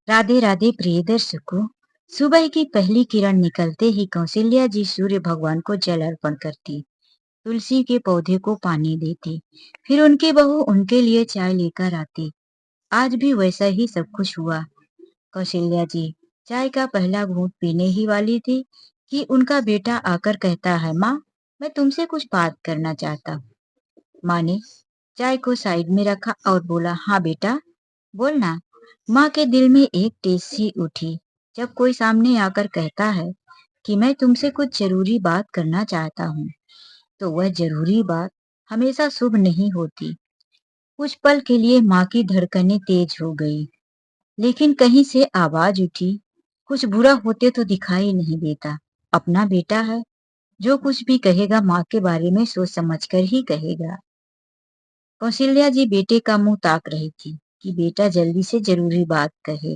राधे राधे प्रिय दर्शकों। सुबह की पहली किरण निकलते ही कौशल्या जी सूर्य भगवान को जल अर्पण करती, तुलसी के पौधे को पानी देती, फिर उनकी बहू उनके लिए चाय लेकर आती। आज भी वैसा ही सब कुछ हुआ। कौशल्या जी चाय का पहला घूंट पीने ही वाली थी कि उनका बेटा आकर कहता है, माँ, मैं तुमसे कुछ बात करना चाहता हूँ। माँ ने चाय को साइड में रखा और बोला, हाँ बेटा, बोलना। माँ के दिल में एक टेस सी उठी। जब कोई सामने आकर कहता है कि मैं तुमसे कुछ जरूरी बात करना चाहता हूँ, तो वह जरूरी बात हमेशा शुभ नहीं होती। कुछ पल के लिए माँ की धड़कनें तेज हो गई, लेकिन कहीं से आवाज उठी, कुछ बुरा होते तो दिखाई नहीं देता। अपना बेटा है, जो कुछ भी कहेगा माँ के बारे में सोच समझकर ही कहेगा। कौशल्या जी बेटे का मुंह ताक रही थी कि बेटा जल्दी से जरूरी बात कहे।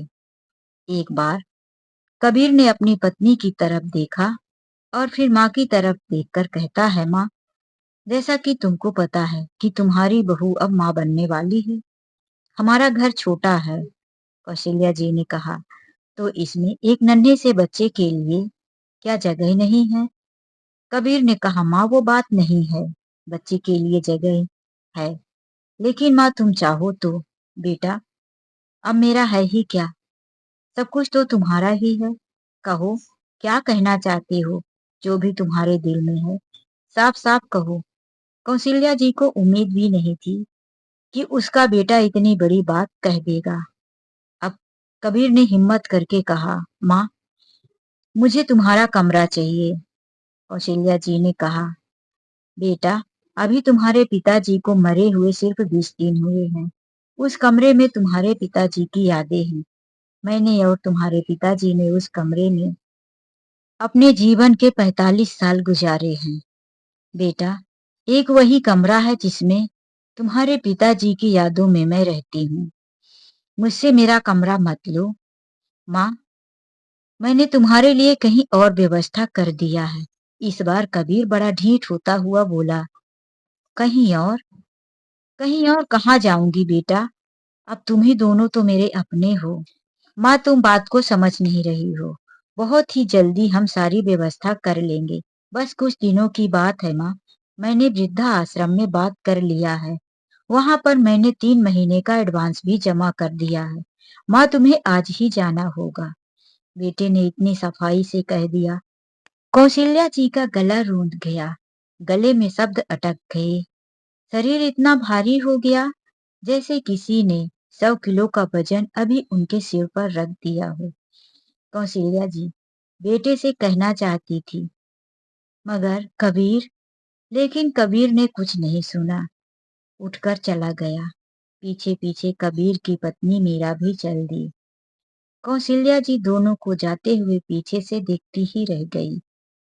एक बार कबीर ने अपनी पत्नी की तरफ देखा और फिर माँ की तरफ देखकर कहता है, माँ, जैसा कि तुमको पता है कि तुम्हारी बहू अब माँ बनने वाली है। हमारा घर छोटा है। कौशल्या जी ने कहा, तो इसमें एक नन्हे से बच्चे के लिए क्या जगह नहीं है? कबीर ने कहा, माँ, वो बात नहीं है, बच्चे के लिए जगह है, लेकिन माँ तुम चाहो तो। बेटा, अब मेरा है ही क्या, सब कुछ तो तुम्हारा ही है। कहो, क्या कहना चाहते हो? जो भी तुम्हारे दिल में है, साफ साफ कहो। कौशल्या जी को उम्मीद भी नहीं थी कि उसका बेटा इतनी बड़ी बात कह देगा। अब कबीर ने हिम्मत करके कहा, माँ, मुझे तुम्हारा कमरा चाहिए। कौशल्या जी ने कहा, बेटा, अभी तुम्हारे पिताजी को मरे हुए सिर्फ 20 दिन हुए हैं। उस कमरे में तुम्हारे पिताजी की यादें हैं। मैंने और तुम्हारे पिताजी ने उस कमरे में अपने जीवन के 45 साल गुजारे हैं। बेटा, एक वही कमरा है जिसमें तुम्हारे पिताजी की यादों में मैं रहती हूँ। मुझसे मेरा कमरा मत लो। माँ, मैंने तुम्हारे लिए कहीं और व्यवस्था कर दिया है। इस बार कबीर बड़ा ढीठ होता हुआ बोला, कहीं और? कहीं और कहाँ जाऊंगी बेटा? अब तुम ही दोनों तो मेरे अपने हो। माँ, तुम बात को समझ नहीं रही हो। बहुत ही जल्दी हम सारी व्यवस्था कर लेंगे। बस कुछ दिनों की बात है माँ। मैंने वृद्धा आश्रम में बात कर लिया है। वहां पर मैंने 3 महीने का एडवांस भी जमा कर दिया है। माँ, तुम्हें आज ही जाना होगा। बेटे ने इतनी सफाई से कह दिया। कौशल्या जी का गला रूंध गया, गले में शब्द अटक गए, शरीर इतना भारी हो गया जैसे किसी ने 100 किलो का वजन अभी उनके सिर पर रख दिया हो। कौशल्या जी बेटे से कहना चाहती थी, मगर कबीर, लेकिन कबीर ने कुछ नहीं सुना, उठकर चला गया। पीछे पीछे कबीर की पत्नी मीरा भी चल दी। कौशल्या जी दोनों को जाते हुए पीछे से देखती ही रह गई।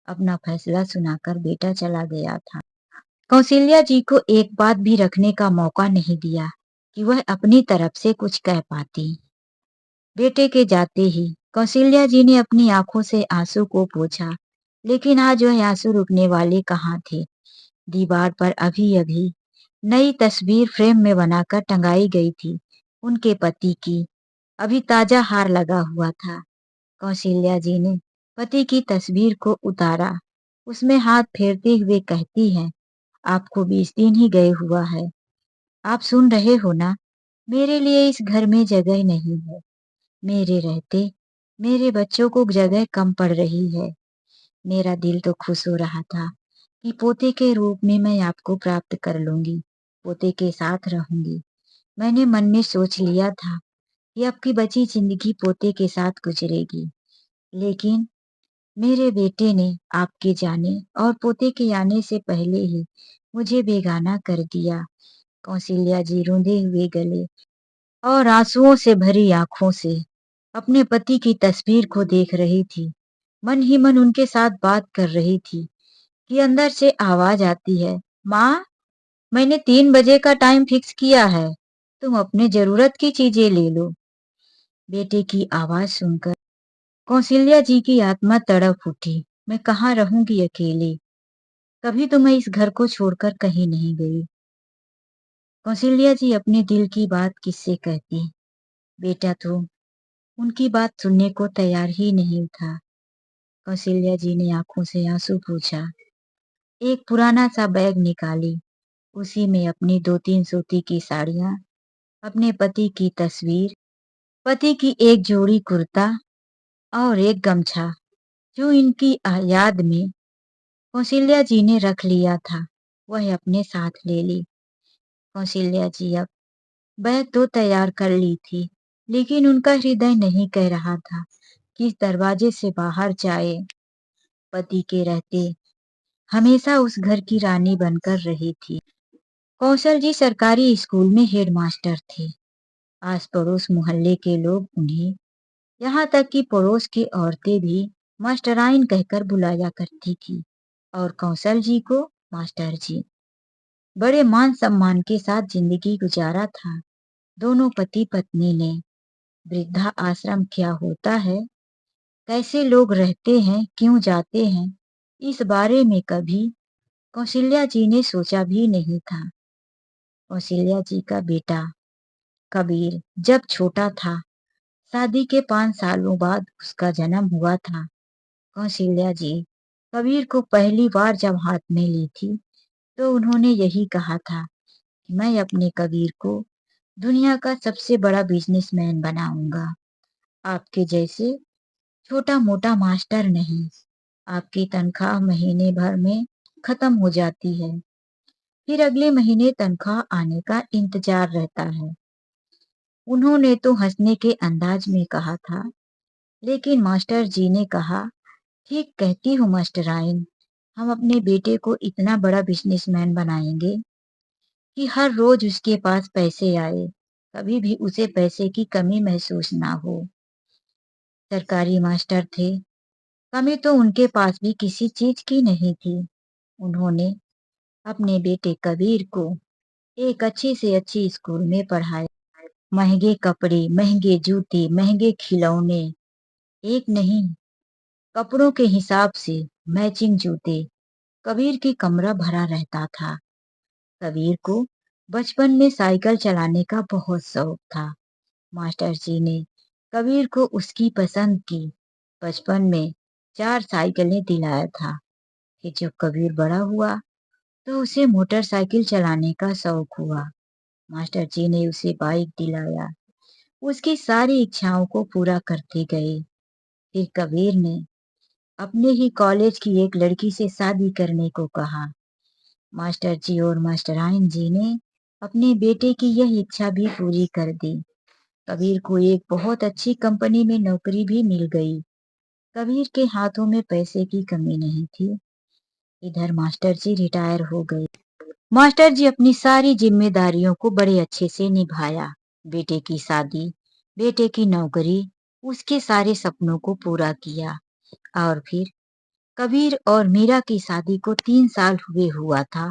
अपना फैसला सुनाकर बेटा चला गया था। कौशल्या जी को एक बात भी रखने का मौका नहीं दिया कि वह अपनी तरफ से कुछ कह पाती। बेटे के जाते ही कौशल्या जी ने अपनी आंखों से आंसू को पोंछा, लेकिन आज वह आंसू रुकने वाले कहाँ थे। दीवार पर अभी अभी नई तस्वीर फ्रेम में बनाकर टंगाई गई थी, उनके पति की। अभी ताजा हार लगा हुआ था। कौशल्या जी ने पति की तस्वीर को उतारा, उसमें हाथ फेरते हुए कहती है, आपको 20 दिन ही गए हुआ है। आप सुन रहे हो ना, मेरे लिए इस घर में जगह नहीं है। मेरे रहते मेरे बच्चों को जगह कम पड़ रही है। मेरा दिल तो खुश हो रहा था कि पोते के रूप में मैं आपको प्राप्त कर लूंगी, पोते के साथ रहूंगी। मैंने मन में सोच लिया था कि आपकी बची जिंदगी पोते के साथ गुजरेगी, लेकिन मेरे बेटे ने आपके जाने और पोते के आने से पहले ही मुझे बेगाना कर दिया। कौशल्या जी रूंधे हुए गले और आंसुओं से भरी आंखों से अपने पति की तस्वीर को देख रही थी। मन ही मन उनके साथ बात कर रही थी कि अंदर से आवाज आती है, माँ, मैंने 3 बजे का टाइम फिक्स किया है, तुम अपने जरूरत की चीजें ले लो। बेटे की आवाज सुनकर कौशल्या जी की आत्मा तड़प उठी। मैं कहाँ रहूंगी अकेले? कभी तो मैं इस घर को छोड़कर कहीं नहीं गई। कौशल्या जी अपने दिल की बात किससे कहती? बेटा तो उनकी बात सुनने को तैयार ही नहीं था। कौशल्या जी ने आंखों से आंसू पूछा। एक पुराना सा बैग निकाली। उसी में अपनी 2-3 सूती की साड़ियां, अपने पति की तस्वीर, पति की एक जोड़ी कुर्ता और एक गमछा जो इनकी याद में कौशल्या जी ने रख लिया था, वह अपने साथ ले ली। कौशल्या जी अब बैग तो तैयार कर ली थी, लेकिन उनका हृदय नहीं कह रहा था कि इस दरवाजे से बाहर जाए। पति के रहते हमेशा उस घर की रानी बनकर रही थी। कौशल जी सरकारी स्कूल में हेडमास्टर थे। आस पड़ोस मोहल्ले के लोग उन्हें, यहाँ तक कि पड़ोस की औरतें भी मास्टराइन कहकर बुलाया करती थी और कौशल जी को मास्टर जी। बड़े मान सम्मान के साथ जिंदगी गुजारा था दोनों पति पत्नी ने। वृद्धा आश्रम क्या होता है, कैसे लोग रहते हैं, क्यों जाते हैं, इस बारे में कभी कौशल्या जी ने सोचा भी नहीं था। कौशल्या जी का बेटा कबीर जब छोटा था, शादी के 5 सालों बाद उसका जन्म हुआ था। कौशल्या जी कबीर को पहली बार जब हाथ में ली थी, तो उन्होंने यही कहा था कि मैं अपने कबीर को दुनिया का सबसे बड़ा बिजनेसमैन बनाऊंगा। आपके जैसे छोटा मोटा मास्टर नहीं। आपकी तनख्वाह महीने भर में खत्म हो जाती है, फिर अगले महीने तनख्वाह आने का इंतजार रहता है। उन्होंने तो हंसने के अंदाज में कहा था, लेकिन मास्टर जी ने कहा, ठीक कहती हो मास्टराइन, हम अपने बेटे को इतना बड़ा बिजनेसमैन बनाएंगे कि हर रोज उसके पास पैसे आए, कभी भी उसे पैसे की कमी महसूस ना हो। सरकारी मास्टर थे, कमी तो उनके पास भी किसी चीज की नहीं थी। उन्होंने अपने बेटे कबीर को एक अच्छी से अच्छी स्कूल में पढ़ाया। महंगे कपड़े, महंगे जूते, महंगे खिलौने, एक नहीं, कपड़ों के हिसाब से मैचिंग जूते। कबीर की कमरा भरा रहता था। कबीर को बचपन में साइकिल चलाने का बहुत शौक था। मास्टर जी ने कबीर को उसकी पसंद की बचपन में 4 साइकिलें दिलाया था। कि जब कबीर बड़ा हुआ तो उसे मोटरसाइकिल चलाने का शौक हुआ। मास्टर जी ने उसे बाइक दिलाया। उसकी सारी इच्छाओं को पूरा करते गए। फिर कबीर ने अपने ही कॉलेज की एक लड़की से शादी करने को कहा। मास्टर जी और मास्टराइन जी ने अपने बेटे की यह इच्छा भी पूरी कर दी। कबीर को एक बहुत अच्छी कंपनी में नौकरी भी मिल गई। कबीर के हाथों में पैसे की कमी नहीं थी। इधर मास्टर जी रिटायर हो गए। मास्टर जी अपनी सारी जिम्मेदारियों को बड़े अच्छे से निभाया। बेटे की शादी, बेटे की नौकरी, उसके सारे सपनों को पूरा किया। और फिर कबीर और मीरा की शादी को 3 साल हुए हुआ था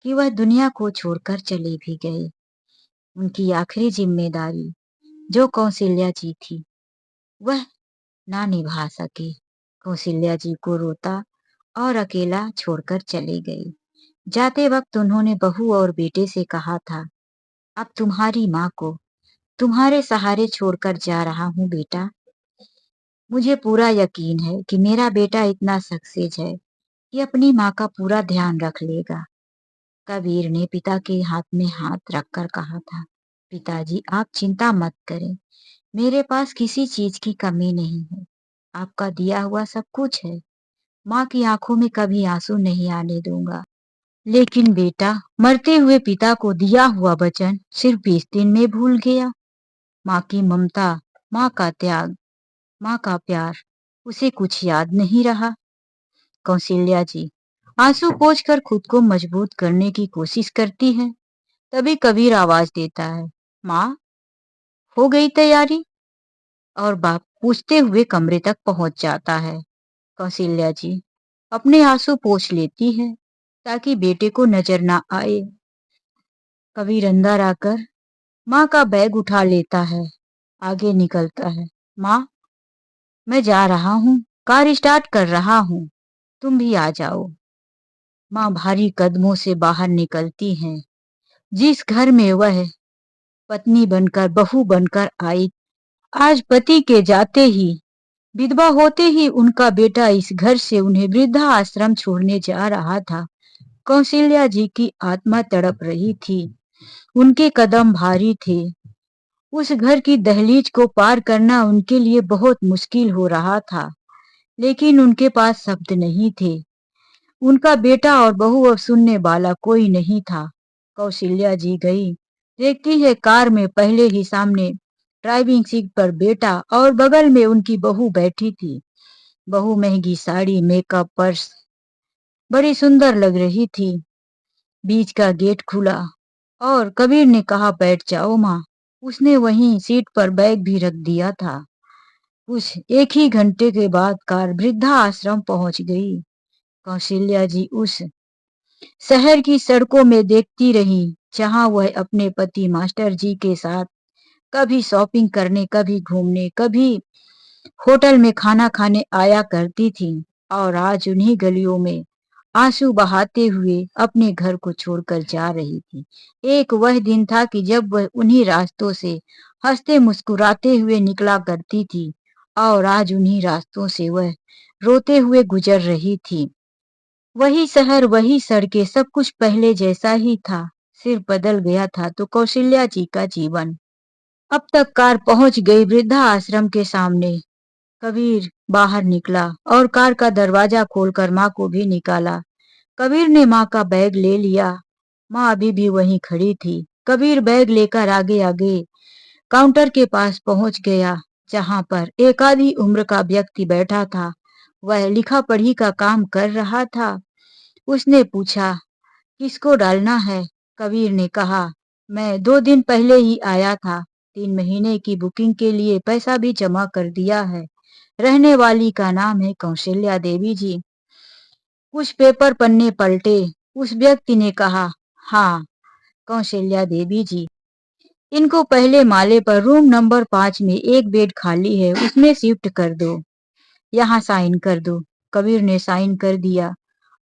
कि वह दुनिया को छोड़कर चले भी गए। उनकी आखिरी जिम्मेदारी जो कौशल्या जी थी, वह ना निभा सके। कौशल्या जी को रोता और अकेला छोड़कर चले गए। जाते वक्त उन्होंने बहू और बेटे से कहा था, अब तुम्हारी माँ को तुम्हारे सहारे छोड़कर जा रहा हूँ बेटा। मुझे पूरा यकीन है कि मेरा बेटा इतना सक्सेस है कि अपनी माँ का पूरा ध्यान रख लेगा। कबीर ने पिता के हाथ में हाथ रखकर कहा था, पिताजी आप चिंता मत करें, मेरे पास किसी चीज की कमी नहीं है। आपका दिया हुआ सब कुछ है। माँ की आंखों में कभी आंसू नहीं आने दूंगा। लेकिन बेटा मरते हुए पिता को दिया हुआ वचन सिर्फ 20 दिन में भूल गया। माँ की ममता, माँ का त्याग, माँ का प्यार, उसे कुछ याद नहीं रहा। कौशल्या जी आंसू पोंछकर खुद को मजबूत करने की कोशिश करती है। तभी कबीर आवाज देता है, माँ हो गई तैयारी? और बाप पूछते हुए कमरे तक पहुंच जाता है। कौशल्या जी अपने आंसू पोंछ लेती है ताकि बेटे को नजर ना आए। कबीर अंदर आकर माँ का बैग उठा लेता है, आगे निकलता है। माँ मैं जा रहा हूँ, कार स्टार्ट कर रहा हूँ, तुम भी आ जाओ। माँ भारी कदमों से बाहर निकलती हैं। जिस घर में वह पत्नी बनकर, बहू बनकर आई, आज पति के जाते ही, विधवा होते ही उनका बेटा इस घर से उन्हें वृद्धा आश्रम छोड़ने जा रहा था। कौशल्या जी की आत्मा तड़प रही थी। उनके कदम भारी थे। उस घर की दहलीज को पार करना उनके लिए बहुत मुश्किल हो रहा था, लेकिन उनके पास शब्द नहीं थे। उनका बेटा और बहू और सुनने वाला कोई नहीं था। कौशल्या जी गई। देखती है कार में पहले ही सामने ड्राइविंग सीट पर बेटा और बगल में उनकी बहू बैठी थी। बहू महंगी साड़ी, मेकअप, पर्स बड़ी सुंदर लग रही थी। बीच का गेट खुला और कबीर ने कहा, बैठ जाओ माँ। उसने वहीं सीट पर बैग भी रख दिया था। कुछ एक ही घंटे के बाद कार वृद्धा आश्रम पहुंच गई। कौशल्या जी उस शहर की सड़कों में देखती रही, जहां वह अपने पति मास्टर जी के साथ कभी शॉपिंग करने, कभी घूमने, कभी होटल में खाना खाने आया करती थी, और आज उन्हीं गलियों में आंसू बहाते हुए अपने घर को छोड़कर जा रही थी। एक वह दिन था कि जब वह उन्हीं रास्तों से हंसते मुस्कुराते हुए निकला करती थी, और आज उन्हीं रास्तों से वह रोते हुए गुजर रही थी। वही शहर, वही सड़कें, सब कुछ पहले जैसा ही था। सिर्फ बदल गया था तो कौशल्या जी का जीवन। अब तक कार पहुंच गई वृद्धा आश्रम के सामने। कबीर बाहर निकला और कार का दरवाजा खोलकर माँ को भी निकाला। कबीर ने माँ का बैग ले लिया। माँ अभी भी वहीं खड़ी थी। कबीर बैग लेकर आगे आगे काउंटर के पास पहुंच गया, जहां पर एक आधी उम्र का व्यक्ति बैठा था। वह लिखा पढ़ी का काम कर रहा था। उसने पूछा, किसको डालना है? कबीर ने कहा, मैं 2 दिन पहले ही आया था। 3 महीने की बुकिंग के लिए पैसा भी जमा कर दिया है। रहने वाली का नाम है कौशल्या देवी जी। कुछ पेपर पन्ने पलटे। उस व्यक्ति ने कहा, हाँ, कौशल्या देवी जी। इनको पहले माले पर रूम नंबर 5 में एक बेड खाली है, उसमें शिफ्ट कर दो। यहाँ साइन कर दो। कबीर ने साइन कर दिया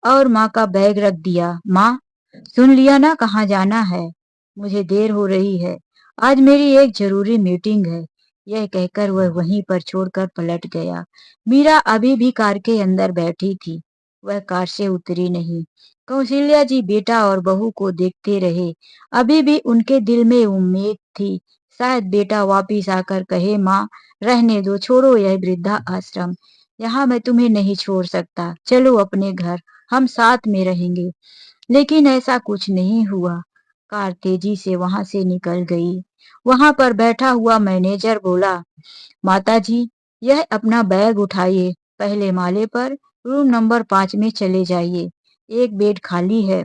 और माँ का बैग रख दिया। माँ, सुन लिया ना कहाँ जाना है? मुझे देर हो रही है। आज मेरी एक जरूरी मीटिंग है। यह कहकर वह वहीं पर छोड़कर पलट गया। मीरा अभी भी कार के अंदर बैठी थी। वह कार से उतरी नहीं। कौशल्या जी बेटा और बहू को देखते रहे। अभी भी उनके दिल में उम्मीद थी, शायद बेटा वापिस आकर कहे, माँ रहने दो, छोड़ो यह वृद्धा आश्रम। यहाँ मैं तुम्हें नहीं छोड़ सकता, चलो अपने घर, हम साथ में रहेंगे। लेकिन ऐसा कुछ नहीं हुआ। कार तेजी से वहां से निकल गई। वहां पर बैठा हुआ मैनेजर बोला, माताजी, यह अपना बैग उठाइए, पहले माले पर रूम नंबर 5 में चले जाइए, एक बेड खाली है।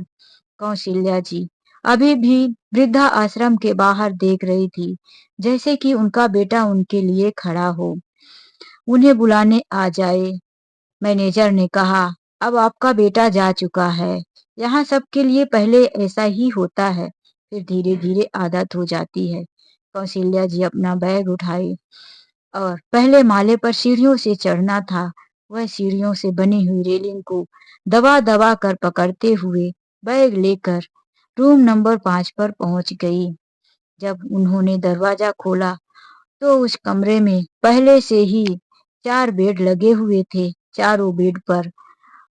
कौशल्या जी अभी भी वृद्धा आश्रम के बाहर देख रही थी, जैसे कि उनका बेटा उनके लिए खड़ा हो, उन्हें बुलाने आ जाए। मैनेजर ने कहा, अब आपका बेटा जा चुका है। यहाँ सबके लिए पहले ऐसा ही होता है, फिर धीरे धीरे आदत हो जाती है। कौशल्या जी अपना बैग उठाई और पहले माले पर सीढ़ियों से चढ़ना था। वह सीढ़ियों से बनी हुई रेलिंग को दबा दबा कर पकड़ते हुए बैग लेकर रूम नंबर 5 पर पहुंच गई। जब उन्होंने दरवाजा खोला तो उस कमरे में पहले से ही 4 बेड लगे हुए थे। चारों बेड पर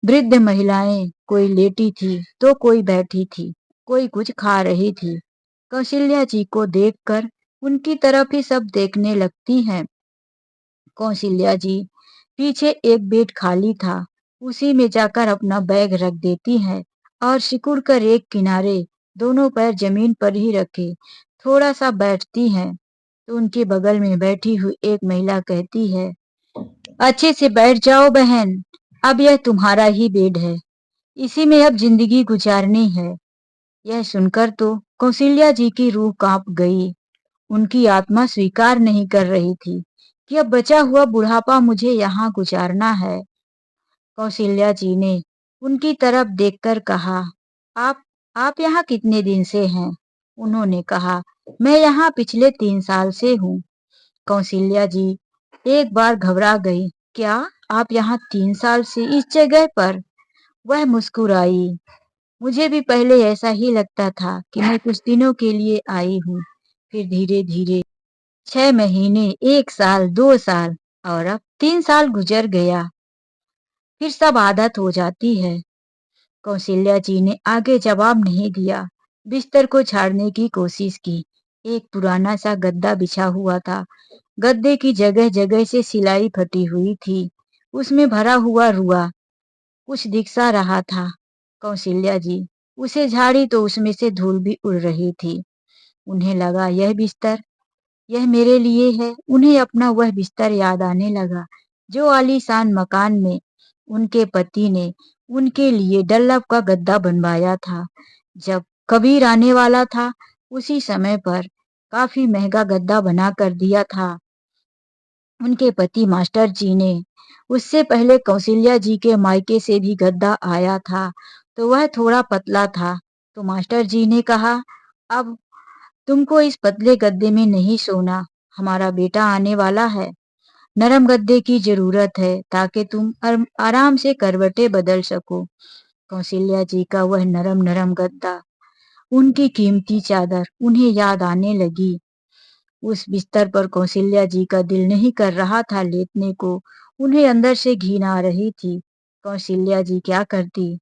वृद्ध महिलाएं, कोई लेटी थी तो कोई बैठी थी, कोई कुछ खा रही थी। कौशल्या जी को देखकर उनकी तरफ ही सब देखने लगती हैं। कौशल्या जी पीछे एक बेड खाली था, उसी में जाकर अपना बैग रख देती हैं और सिकुड़ कर एक किनारे दोनों पैर जमीन पर ही रखे थोड़ा सा बैठती हैं। तो उनके बगल में बैठी हुई एक महिला कहती है, अच्छे से बैठ जाओ बहन, अब यह तुम्हारा ही बेड है, इसी में अब जिंदगी गुजारनी है। यह सुनकर तो कौशल्या जी की रूह कांप गई। उनकी आत्मा स्वीकार नहीं कर रही थी कि अब बचा हुआ बुढ़ापा मुझे यहाँ गुजारना है। कौशल्या जी ने उनकी तरफ देखकर कहा, आप आप यहाँ कितने दिन से हैं? उन्होंने कहा, मैं यहाँ पिछले 3 साल से हूँ। कौशल्या जी एक बार घबरा गई। क्या आप यहाँ 3 साल से इस जगह पर? वह मुस्कुराई। मुझे भी पहले ऐसा ही लगता था कि मैं कुछ दिनों के लिए आई हूँ, फिर धीरे धीरे 6 महीने, 1 साल, 2 साल और अब 3 साल गुजर गया। फिर सब आदत हो जाती है। कौशल्या जी ने आगे जवाब नहीं दिया। बिस्तर को झाड़ने की कोशिश की। एक पुराना सा गद्दा बिछा हुआ था। गद्दे की जगह-जगह से सिलाई फटी हुई थी। उसमें भरा हुआ रुआ कुछ दिख सा रहा था। कौशल्या जी उसे झाड़ी तो उसमें से धूल भी उड़ रही थी। उन्हें लगा यह मेरे लिए है। उन्हें अपना वह बिस्तर याद आने लगा जो आलीशान मकान में उनके पति ने उनके लिए डल्लब का गद्दा बनवाया था। जब कबीर आने वाला था उसी समय पर काफी महंगा गद्दा बना कर दिया था उनके पति मास्टर जी ने। उससे पहले कौशल्या जी के मायके से भी गद्दा आया था तो वह थोड़ा पतला था। तो मास्टर जी ने कहा, अब तुमको इस पतले गद्दे में नहीं सोना। हमारा बेटा आने वाला है। नरम गद्दे की जरूरत है ताकि तुम आराम से करवटें बदल सको। कौशल्या जी का वह नरम नरम गद्दा, उनकी कीमती चादर उन्हें याद आने लगी। उस बिस्तर पर कौशल्या जी का दिल नहीं कर रहा था लेटने को। उन्हें अंदर से घिन आ रही थी। कौशल्या जी क्या करती?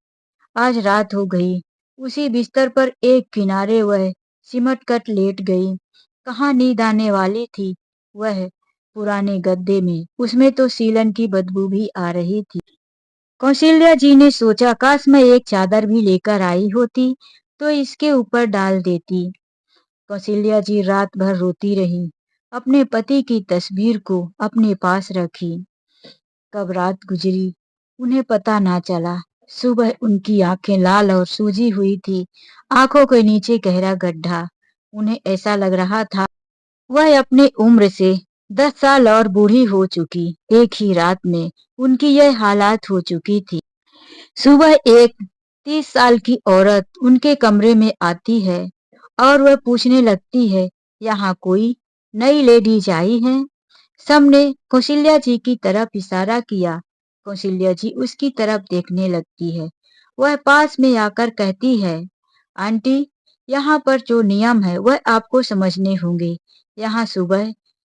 आज रात हो गई। उसी बिस्तर पर एक किनारे वह सिमट कर लेट गई। कहाँ नींद आने वाली थी? वह पुराने गद्दे में। उसमें तो सीलन की बदबू भी आ रही थी। कौशल्या जी ने सोचा, काश मैं एक चादर भी लेकर आई होती तो इसके ऊपर डाल देती। कौशल्या जी रात भर रोती रही। अपने पति की तस्वीर को अपने पास रखी। कब रात गुजरी उन्हें पता ना चला। सुबह उनकी आंखें लाल और सूजी हुई थी। आंखों के नीचे गहरा गड्ढा। उन्हें ऐसा लग रहा था वह अपनी उम्र से 10 साल और बूढ़ी हो चुकी। एक ही रात में उनकी यह हालात हो चुकी थी। सुबह एक 30 साल की औरत उनके कमरे में आती है और वह पूछने लगती है, यहाँ कोई नई लेडीज आई है? सबने कौशल्या जी की तरफ इशारा किया। कौशल्या जी उसकी तरफ देखने लगती है। वह पास में आकर कहती है, आंटी, यहाँ पर जो नियम है वह आपको समझने होंगे। यहाँ सुबह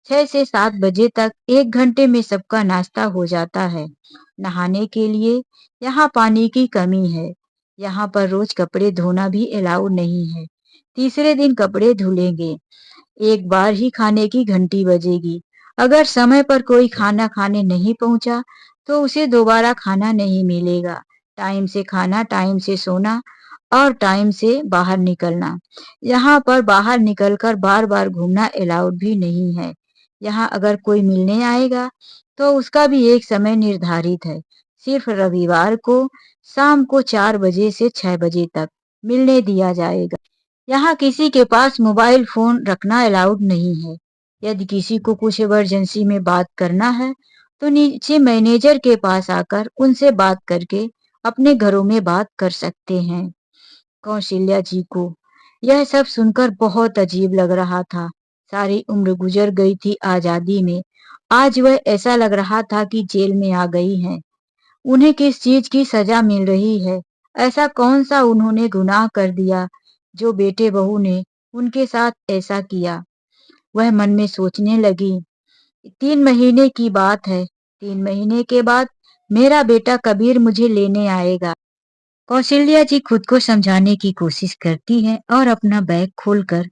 6 से 7 बजे तक 1 घंटे में सबका नाश्ता हो जाता है। नहाने के लिए यहाँ पानी की कमी है। यहाँ पर रोज कपड़े धोना भी अलाउड नहीं है। तीसरे दिन कपड़े धुलेंगे। एक बार ही खाने की घंटी बजेगी। अगर समय पर कोई खाना खाने नहीं पहुंचा तो उसे दोबारा खाना नहीं मिलेगा। टाइम से खाना, टाइम से सोना और टाइम से बाहर निकलना। यहाँ पर बाहर निकलकर बार बार घूमना अलाउड भी नहीं है। यहाँ अगर कोई मिलने आएगा तो उसका भी एक समय निर्धारित है। सिर्फ रविवार को शाम को 4 बजे से 6 बजे तक मिलने दिया जाएगा। यहाँ किसी के पास मोबाइल फोन रखना अलाउड नहीं है। यदि किसी को कुछ इमरजेंसी में बात करना है तो नीचे मैनेजर के पास आकर उनसे बात करके अपने घरों में बात कर सकते हैं। कौशल्या जी को यह सब सुनकर बहुत अजीब लग रहा था। सारी उम्र गुजर गई थी आजादी में। आज वह ऐसा लग रहा था कि जेल में आ गई हैं। उन्हें किस चीज की सजा मिल रही है? ऐसा कौन सा उन्होंने गुनाह कर दिया जो बेटे बहू ने उनके साथ ऐसा किया? वह मन में सोचने लगी। 3 महीने की बात है। 3 महीने के बाद मेरा बेटा कबीर मुझे लेने आएगा। कौशल्या जी खुद को समझाने की कोशिश करती है और अपना बैग खोलकर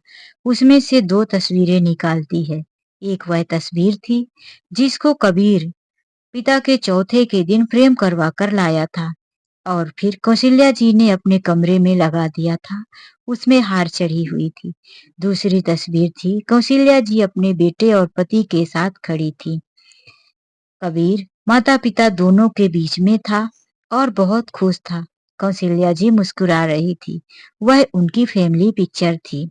उसमें से 2 तस्वीरें निकालती है। एक वह तस्वीर थी जिसको कबीर पिता के चौथे के दिन फ्रेम करवा कर लाया था और फिर कौशल्या जी ने अपने कमरे में लगा दिया था। उसमें हार चढ़ी हुई थी। दूसरी तस्वीर थी कौशल्या जी अपने बेटे और पति के साथ खड़ी थी। कबीर माता पिता दोनों के बीच में था और बहुत खुश था। कौशल्या जी मुस्कुरा रही थी। वह उनकी फैमिली पिक्चर थी।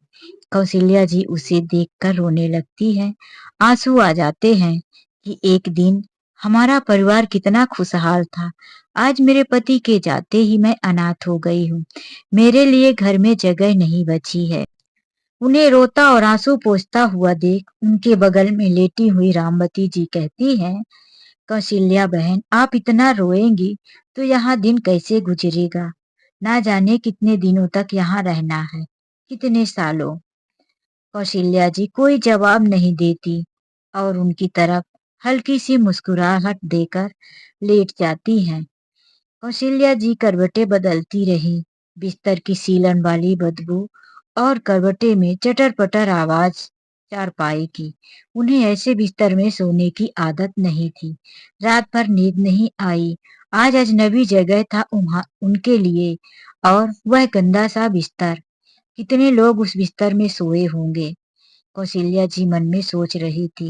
कौशल्या जी उसे देखकर रोने लगती है। आंसू आ जाते हैं कि एक दिन हमारा परिवार कितना खुशहाल था। आज मेरे पति के जाते ही मैं अनाथ हो गई हूँ। मेरे लिए घर में जगह नहीं बची है। उन्हें रोता और आंसू पोंछता हुआ देख उनके बगल में लेटी हुई रामवती जी कहती हैं, कौशल्या बहन, आप इतना रोएंगी तो यहाँ दिन कैसे गुजरेगा? ना जाने कितने दिनों तक यहाँ रहना है, कितने सालों। कौशल्या जी कोई जवाब नहीं देती और उनकी तरफ हल्की सी मुस्कुराहट देकर लेट जाती हैं। कौशल्या जी करवटें बदलती रही। बिस्तर की सीलन वाली बदबू और करवटे में चटर-पटर आवाज चारपाई की। उन्हें ऐसे बिस्तर में सोने की आदत नहीं थी। रात भर नींद नहीं आई। आज अजनबी जगह था उनके लिए और वह गंदा सा बिस्तर। कितने लोग उस बिस्तर में सोए होंगे? कौशल्या जी मन में सोच रही थी।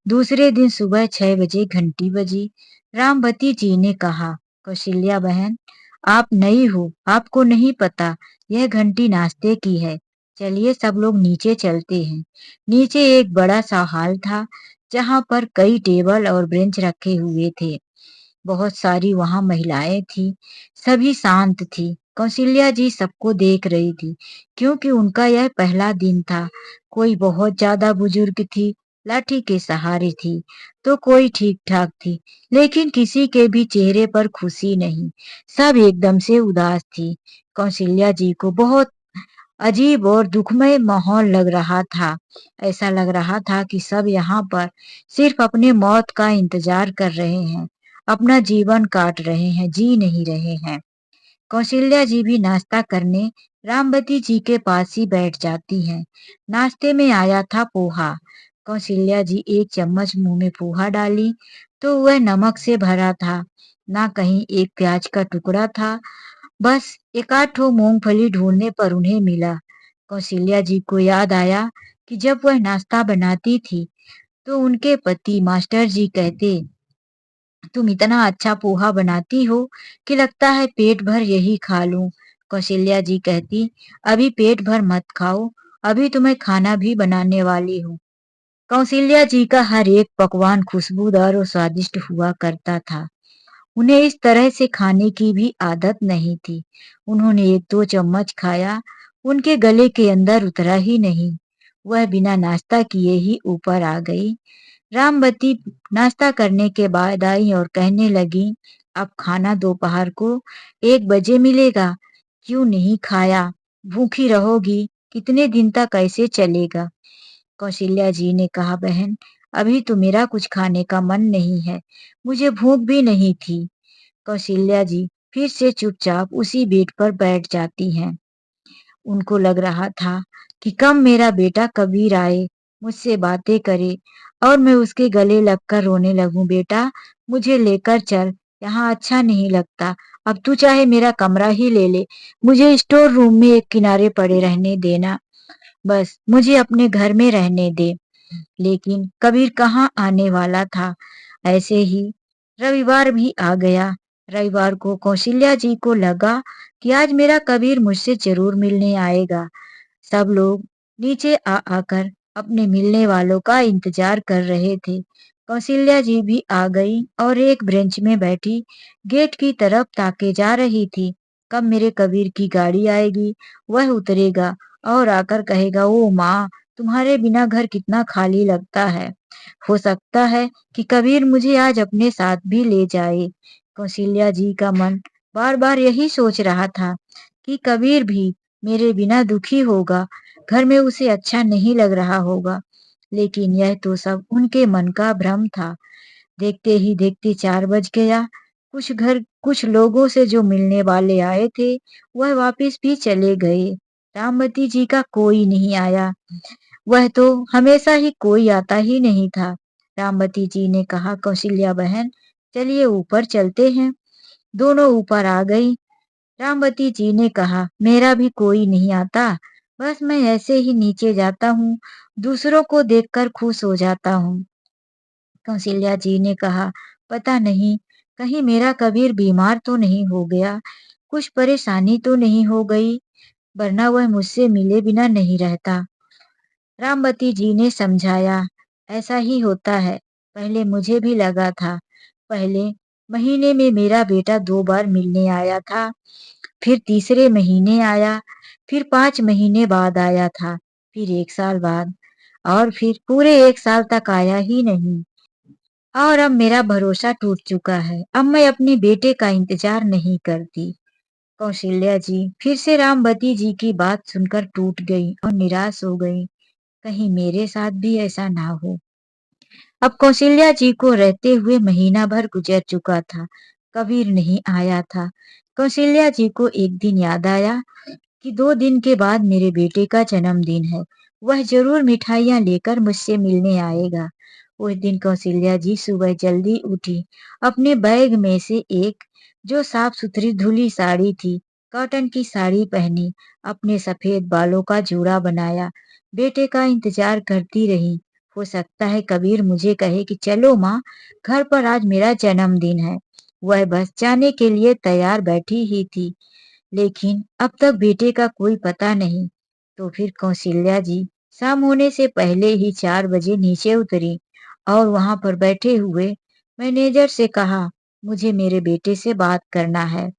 दूसरे दिन सुबह 6 बजे घंटी बजी। रामवती जी ने कहा, कौशल्या बहन, आप नई हो, आपको नहीं पता, यह घंटी नाश्ते की है। चलिए सब लोग नीचे चलते हैं। नीचे एक बड़ा सा हॉल था, जहाँ पर कई टेबल और बेंच रखे हुए थे। बहुत सारी वहां महिलाएं थी। सभी शांत थी। कौशल्या जी सबको देख रही थी, क्योंकि उनका यह पहला दिन था। कोई बहुत ज्यादा बुजुर्ग थी, लाठी के सहारे थी, तो कोई ठीक ठाक थी, लेकिन किसी के भी चेहरे पर खुशी नहीं। सब एकदम से उदास थी। कौशल्या जी को बहुत अजीब और दुखमय माहौल लग रहा था। ऐसा लग रहा था कि सब यहाँ पर सिर्फ अपने मौत का इंतजार कर रहे हैं, अपना जीवन काट रहे हैं, जी नहीं रहे हैं। कौशल्या जी भी नाश्ता करने रामवती जी के पास ही बैठ जाती हैं। नाश्ते में आया था पोहा। कौशल्या जी एक चम्मच मुंह में पोहा डाली तो वह नमक से भरा था। ना कहीं एक प्याज का टुकड़ा था। बस एकाध ठो मूंगफली ढूंढने पर उन्हें मिला। कौशल्या जी को याद आया कि जब वह नाश्ता बनाती थी तो उनके पति मास्टर जी कहते, तुम इतना अच्छा पोहा बनाती हो कि लगता है पेट भर यही खा लूं। कौशल्या जी कहती, अभी पेट भर मत खाओ, अभी तुम्हें खाना भी बनाने वाली हूँ। कौशल्या जी का हर एक पकवान खुशबूदार और स्वादिष्ट हुआ करता था। उन्हें इस तरह से खाने की भी आदत नहीं थी। उन्होंने एक दो चम्मच खाया, उनके गले के अंदर उतरा ही नहीं। वह बिना नाश्ता किए ही ऊपर आ गई। रामवती नाश्ता करने के बाद आई और कहने लगी, अब खाना दोपहर को 1 बजे मिलेगा। क्यों नहीं खाया? भूखी रहोगी, कितने दिन तक ऐसे चलेगा? कौशल्या जी ने कहा, बहन, अभी तो मेरा कुछ खाने का मन नहीं है, मुझे भूख भी नहीं थी। कौशल्या जी फिर से चुपचाप उसी बेड पर बैठ जाती हैं। उनको लग रहा था कि कब मेरा बेटा कबीर आए, मुझसे बातें करे और मैं उसके गले लगकर रोने लगूं, बेटा मुझे लेकर चल, यहाँ अच्छा नहीं लगता। अब तू चाहे मेरा कमरा ही ले ले, मुझे स्टोर रूम में एक किनारे पड़े रहने देना, बस मुझे अपने घर में रहने दे। लेकिन कबीर कहाँ आने वाला था। ऐसे ही रविवार भी आ गया। रविवार को कौशल्या जी को लगा कि आज मेरा कबीर मुझसे जरूर मिलने आएगा। सब लोग नीचे आ आकर अपने मिलने वालों का इंतजार कर रहे थे। कौशल्या जी भी आ गई और एक ब्रेंच में बैठी गेट की तरफ ताके जा रही थी। कब मेरे कबीर की गाड़ी आएगी, वह उतरेगा और आकर कहेगा, ओ माँ, तुम्हारे बिना घर कितना खाली लगता है। हो सकता है कि कबीर मुझे आज अपने साथ भी ले जाए। कौशल्या जी का मन बार बार यही सोच रहा था कि कबीर भी मेरे बिना दुखी होगा, घर में उसे अच्छा नहीं लग रहा होगा। लेकिन यह तो सब उनके मन का भ्रम था। देखते ही देखते 4 बज गया। कुछ लोगों से जो मिलने वाले आए थे, वह वापस भी चले गए। रामवती जी का कोई नहीं आया। वह तो हमेशा ही कोई आता ही नहीं था। रामवती जी ने कहा, कौशल्या बहन, चलिए ऊपर चलते हैं। दोनों ऊपर आ गई। रामवती जी ने कहा, मेरा भी कोई नहीं आता, बस मैं ऐसे ही नीचे जाता हूँ, दूसरों को देखकर खुश हो जाता हूँ। कौशल्या जी ने कहा, पता नहीं, कहीं मेरा कबीर बीमार तो नहीं हो गया, कुछ परेशानी तो नहीं हो गई, वरना वह मुझसे मिले बिना नहीं रहता। रामवती जी ने समझाया, ऐसा ही होता है, पहले मुझे भी लगा था। पहले महीने में मेरा बेटा 2 बार मिलने आया था, फिर तीसरे महीने आया, फिर 5 महीने बाद आया था, फिर 1 साल बाद और फिर पूरे 1 साल तक आया ही नहीं। और अब मेरा भरोसा टूट चुका है। अब मैं अपने बेटे का इंतजार नहीं करती। कौशल्या जी फिर से रामवती जी की बात सुनकर टूट गई और निराश हो गई। कहीं मेरे साथ भी ऐसा ना हो। अब कौशल्या जी को रहते हुए महीना भर गुजर चुका था। कबीर नहीं आया था। कौशल्या जी को एक दिन याद आया कि 2 दिन के बाद मेरे बेटे का जन्मदिन है। वह जरूर मिठाइयाँ लेकर मुझसे मिलने आएगा। उस दिन कौशल्या जी सुबह जल्दी उठी। अपने बैग में से एक जो साफ सुथरी धुली साड़ी थी, कॉटन की साड़ी पहनी, अपने सफेद बालों का जूड़ा बनाया, बेटे का इंतजार करती रही। हो सकता है कबीर मुझे कहे कि चलो माँ, घर पर आज मेरा जन्मदिन है। वह बस जाने के लिए तैयार बैठी ही थी, लेकिन अब तक बेटे का कोई पता नहीं। तो फिर कौशल्या जी शाम होने से पहले ही 4 बजे नीचे उतरी और वहां पर बैठे हुए मैनेजर से कहा, मुझे मेरे बेटे से बात करना है।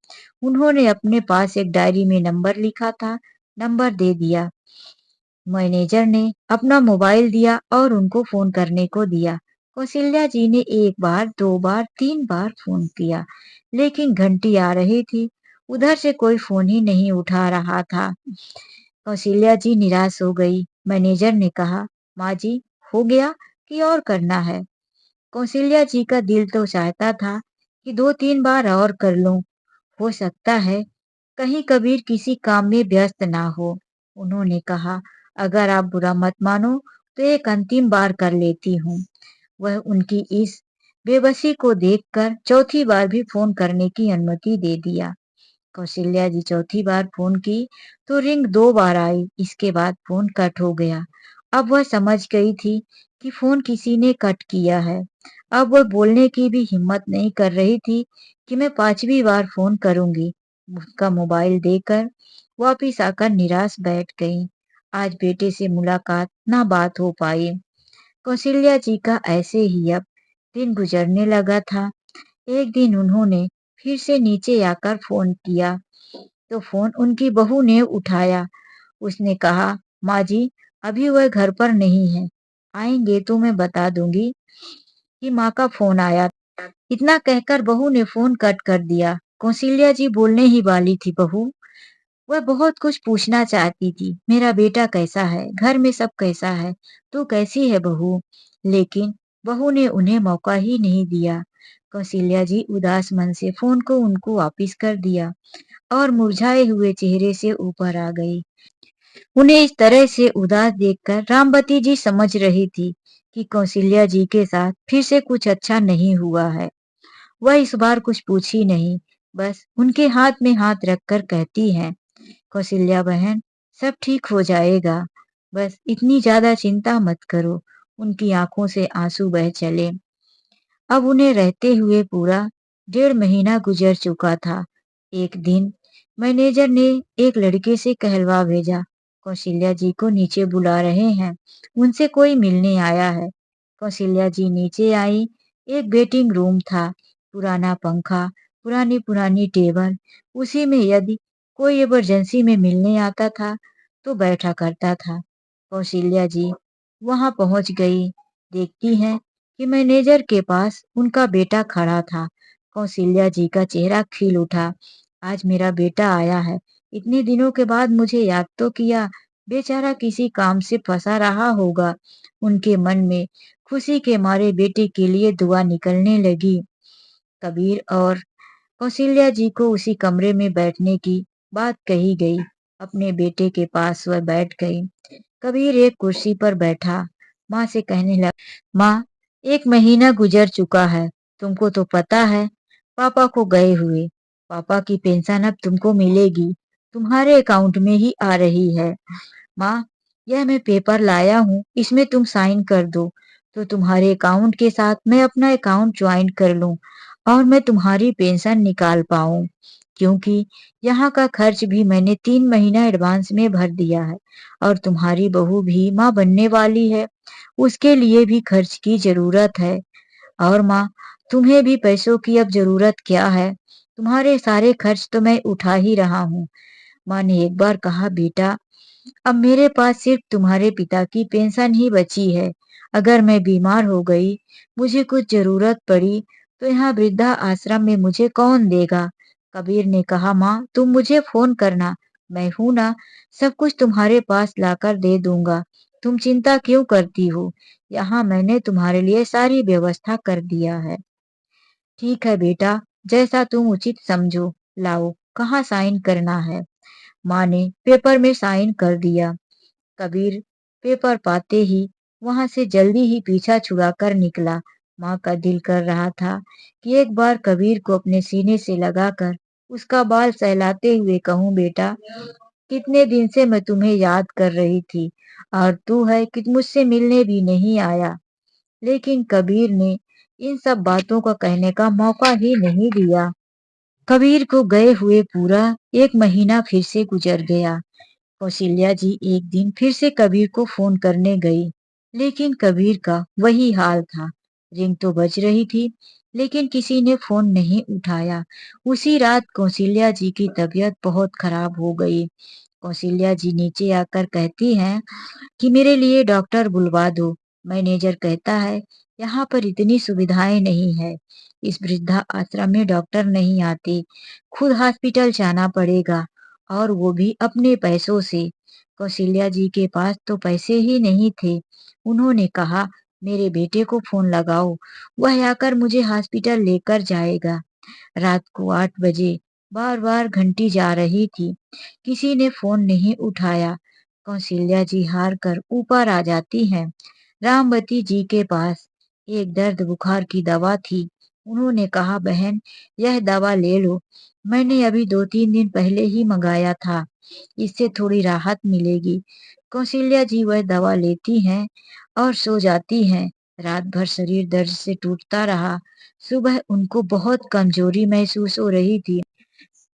उन्होंने अपने पास एक डायरी में नंबर लिखा था, नंबर दे दिया। मैनेजर ने अपना मोबाइल दिया और उनको फोन करने को दिया। कौशल्या जी ने 1 बार, 2 बार, 3 बार फोन किया, लेकिन घंटी आ रही थी। उधर से कोई फोन ही नहीं उठा रहा था। कौशल्या जी निराश हो गई। मैनेजर ने कहा, माँ जी, हो गया कि और करना है? कौशल्या जी का दिल तो चाहता था कि 2-3 बार और कर लूं। हो सकता है कहीं कबीर किसी काम में व्यस्त ना हो। उन्होंने कहा, अगर आप बुरा मत मानो तो एक अंतिम बार कर लेती हूँ। वह उनकी इस बेबसी को देखकर चौथी बार भी फोन करने की अनुमति दे दिया। कौशल्या जी चौथी बार फोन की तो रिंग 2 बार आई। इसके बाद फोन कट हो गया। अब वह समझ गई थी कि फोन किसी ने कट किया है। अब वह बोलने की भी हिम्मत नहीं कर रही थी कि मैं 5वीं बार फोन करूंगी। उसका मोबाइल देकर वापिस आकर निराश बैठ गई। आज बेटे से मुलाकात ना बात हो पाई। कौशल्या जी का ऐसे ही अब दिन गुजरने लगा था। एक दिन उन्होंने फिर से नीचे आकर फोन किया तो फोन उनकी बहू ने उठाया। उसने कहा, माँ जी, अभी वह घर पर नहीं है। आएंगे तो मैं बता दूंगी कि माँ का फोन आया। इतना कहकर बहू ने फोन कट कर दिया। कौशल्या जी बोलने ही वाली थी, बहू, वह बहुत कुछ पूछना चाहती थी। मेरा बेटा कैसा है? घर में सब कैसा है? तू कैसी है बहू? लेकिन बहू ने उन्हें मौका ही नहीं दिया। कौशल्या जी उदास मन से फोन को उनको वापिस कर दिया और मुरझाए हुए चेहरे से ऊपर आ गई। उन्हें इस तरह से उदास देखकर रामवती जी समझ रही थी कि कौशल्या जी के साथ फिर से कुछ अच्छा नहीं हुआ है। वह इस बार कुछ पूछी नहीं, बस उनके हाथ में हाथ रखकर कहती है, कौशल्या बहन, सब ठीक हो जाएगा। बस इतनी ज्यादा चिंता मत करो। उनकी आंखों से आंसू बह चले। अब उन्हें रहते हुए पूरा 1.5 महीना गुजर चुका था। एक दिन मैनेजर ने एक लड़के से कहलवा भेजा, कौशल्या जी को नीचे बुला रहे हैं, उनसे कोई मिलने आया है। कौशल्या जी नीचे आई। एक वेटिंग रूम था, पुराना पंखा, पुरानी पुरानी टेबल, उसी में यदि कोई इमरजेंसी में मिलने आता था तो बैठा करता था। कौशल्या जी वहां पहुंच गई। देखती हैं कि मैनेजर के पास उनका बेटा खड़ा था। कौशल्या जी का चेहरा खिल उठा। आज मेरा बेटा आया है। इतने दिनों के बाद मुझे याद तो किया। बेचारा किसी काम से फंसा रहा होगा। उनके मन में खुशी के मारे बेटे के लिए दुआ निकलने लगी। कबीर और कौशल्या जी को उसी कमरे में बैठने की बात कही गई। अपने बेटे के पास वह बैठ गई। कबीर एक कुर्सी पर बैठा, माँ से कहने लगा, माँ, 1 महीना गुजर चुका है। तुमको तो पता है, पापा को गए हुए। पापा की पेंशन अब तुमको मिलेगी, तुम्हारे अकाउंट में ही आ रही है। माँ, यह मैं पेपर लाया हूँ, इसमें तुम साइन कर दो तो तुम्हारे अकाउंट के साथ मैं अपना अकाउंट ज्वाइन कर लूं और मैं तुम्हारी पेंशन निकाल पाऊं, क्योंकि यहाँ का खर्च भी मैंने 3 महीना एडवांस में भर दिया है और तुम्हारी बहू भी माँ बनने वाली है, उसके लिए भी खर्च की जरूरत है। और माँ, तुम्हें भी पैसों की अब जरूरत क्या है? तुम्हारे सारे खर्च तो मैं उठा ही रहा हूँ। माँ ने एक बार कहा, बेटा, अब मेरे पास सिर्फ तुम्हारे पिता की पेंशन ही बची है। अगर मैं बीमार हो गई, मुझे कुछ जरूरत पड़ी, तो यहाँ वृद्धा आश्रम में मुझे कौन देगा? कबीर ने कहा, माँ, तुम मुझे फोन करना, मैं हूं ना, सब कुछ तुम्हारे पास लाकर दे दूंगा। तुम चिंता क्यों करती हो? यहाँ मैंने तुम्हारे लिए सारी व्यवस्था कर दिया है। ठीक है बेटा, जैसा तुम उचित समझो। लाओ, कहाँ साइन करना है? माँ ने पेपर में साइन कर दिया। कबीर पेपर पाते ही वहां से जल्दी ही पीछा छुड़ाकर निकला। माँ का दिल कर रहा था कि एक बार कबीर को अपने सीने से लगाकर उसका बाल सहलाते हुए कहूँ, बेटा, कितने दिन से मैं तुम्हें याद कर रही थी और तू है कि मुझसे मिलने भी नहीं आया। लेकिन कबीर ने इन सब बातों का कहने का मौका ही नहीं दिया। कबीर को गए हुए पूरा 1 महीना फिर से गुजर गया। कौशल्या जी एक दिन फिर से कबीर को फोन करने गई, लेकिन कबीर का वही हाल था। रिंग तो बज रही थी, लेकिन किसी ने फोन नहीं उठाया। उसी रात कौशल्या जी की तबीयत बहुत खराब हो गई। कौशल्या जी नीचे आकर कहती हैं कि मेरे लिए डॉक्टर बुलवा दो। मैनेजर कहता है यहाँ पर इतनी सुविधाएं नहीं है, इस वृद्धा आश्रम में डॉक्टर नहीं आते, खुद हॉस्पिटल जाना पड़ेगा और वो भी अपने पैसों से। कौशल्या जी के पास तो पैसे ही नहीं थे। उन्होंने कहा, मेरे बेटे को फोन लगाओ, वह आकर मुझे हॉस्पिटल लेकर जाएगा। रात को 8 बजे बार बार घंटी जा रही थी, किसी ने फोन नहीं उठाया। कौशल्या जी हार कर ऊपर आ जाती हैं। रामवती जी के पास एक दर्द बुखार की दवा थी। उन्होंने कहा, बहन, यह दवा ले लो, मैंने अभी 2-3 दिन पहले ही मंगाया था, इससे थोड़ी राहत मिलेगी। कौशल्या जी वह दवा लेती हैं और सो जाती हैं। रात भर शरीर दर्द से टूटता रहा। सुबह उनको बहुत कमजोरी महसूस हो रही थी।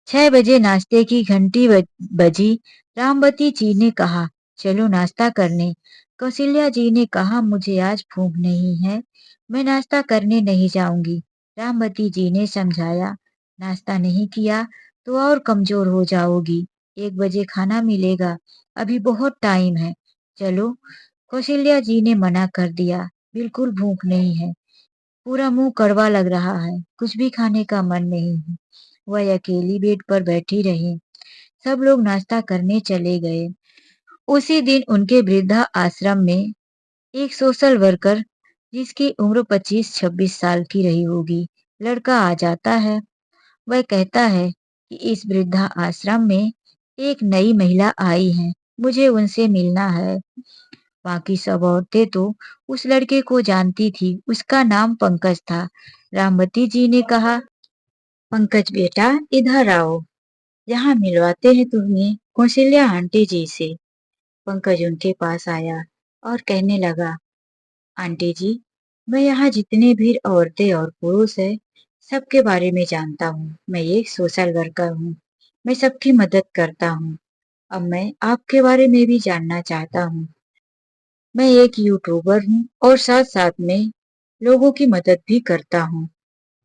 6 बजे नाश्ते की घंटी बजी। रामवती जी ने कहा, चलो नाश्ता करने। कौशल्या जी ने कहा, मुझे आज भूख नहीं है, मैं नाश्ता करने नहीं जाऊंगी। रामवती जी ने समझाया, नाश्ता नहीं किया तो और कमजोर हो जाओगी। 1 बजे खाना मिलेगा, अभी बहुत टाइम है। चलो। कौशल्या जी ने मना कर दिया, बिल्कुल भूख नहीं है, पूरा मुंह कड़वा लग रहा है, कुछ भी खाने का मन नहीं है। वह अकेली बेड पर बैठी रही। सब लोग नाश्ता करने चले गए। उसी दिन उनके वृद्धा आश्रम में एक सोशल वर्कर, जिसकी उम्र 25-26 साल की रही होगी, लड़का आ जाता है। वह कहता है कि इस वृद्धा आश्रम में एक नई महिला आई है, मुझे उनसे मिलना है। बाकी सब औरतें तो उस लड़के को जानती थी, उसका नाम पंकज था। रामवती जी ने कहा, पंकज बेटा, इधर आओ, यहाँ मिलवाते हैं तुम्हें कौशल्या आंटी जी से। पंकज उनके पास आया और कहने लगा, आंटी जी, मैं यहाँ जितने भी औरतें और पुरुष है, सबके बारे में जानता हूँ। मैं एक सोशल वर्कर हूँ, मैं सबकी मदद करता हूँ। अब मैं आपके बारे में भी जानना चाहता हूँ। मैं एक यूट्यूबर हूँ और साथ साथ में लोगों की मदद भी करता हूँ।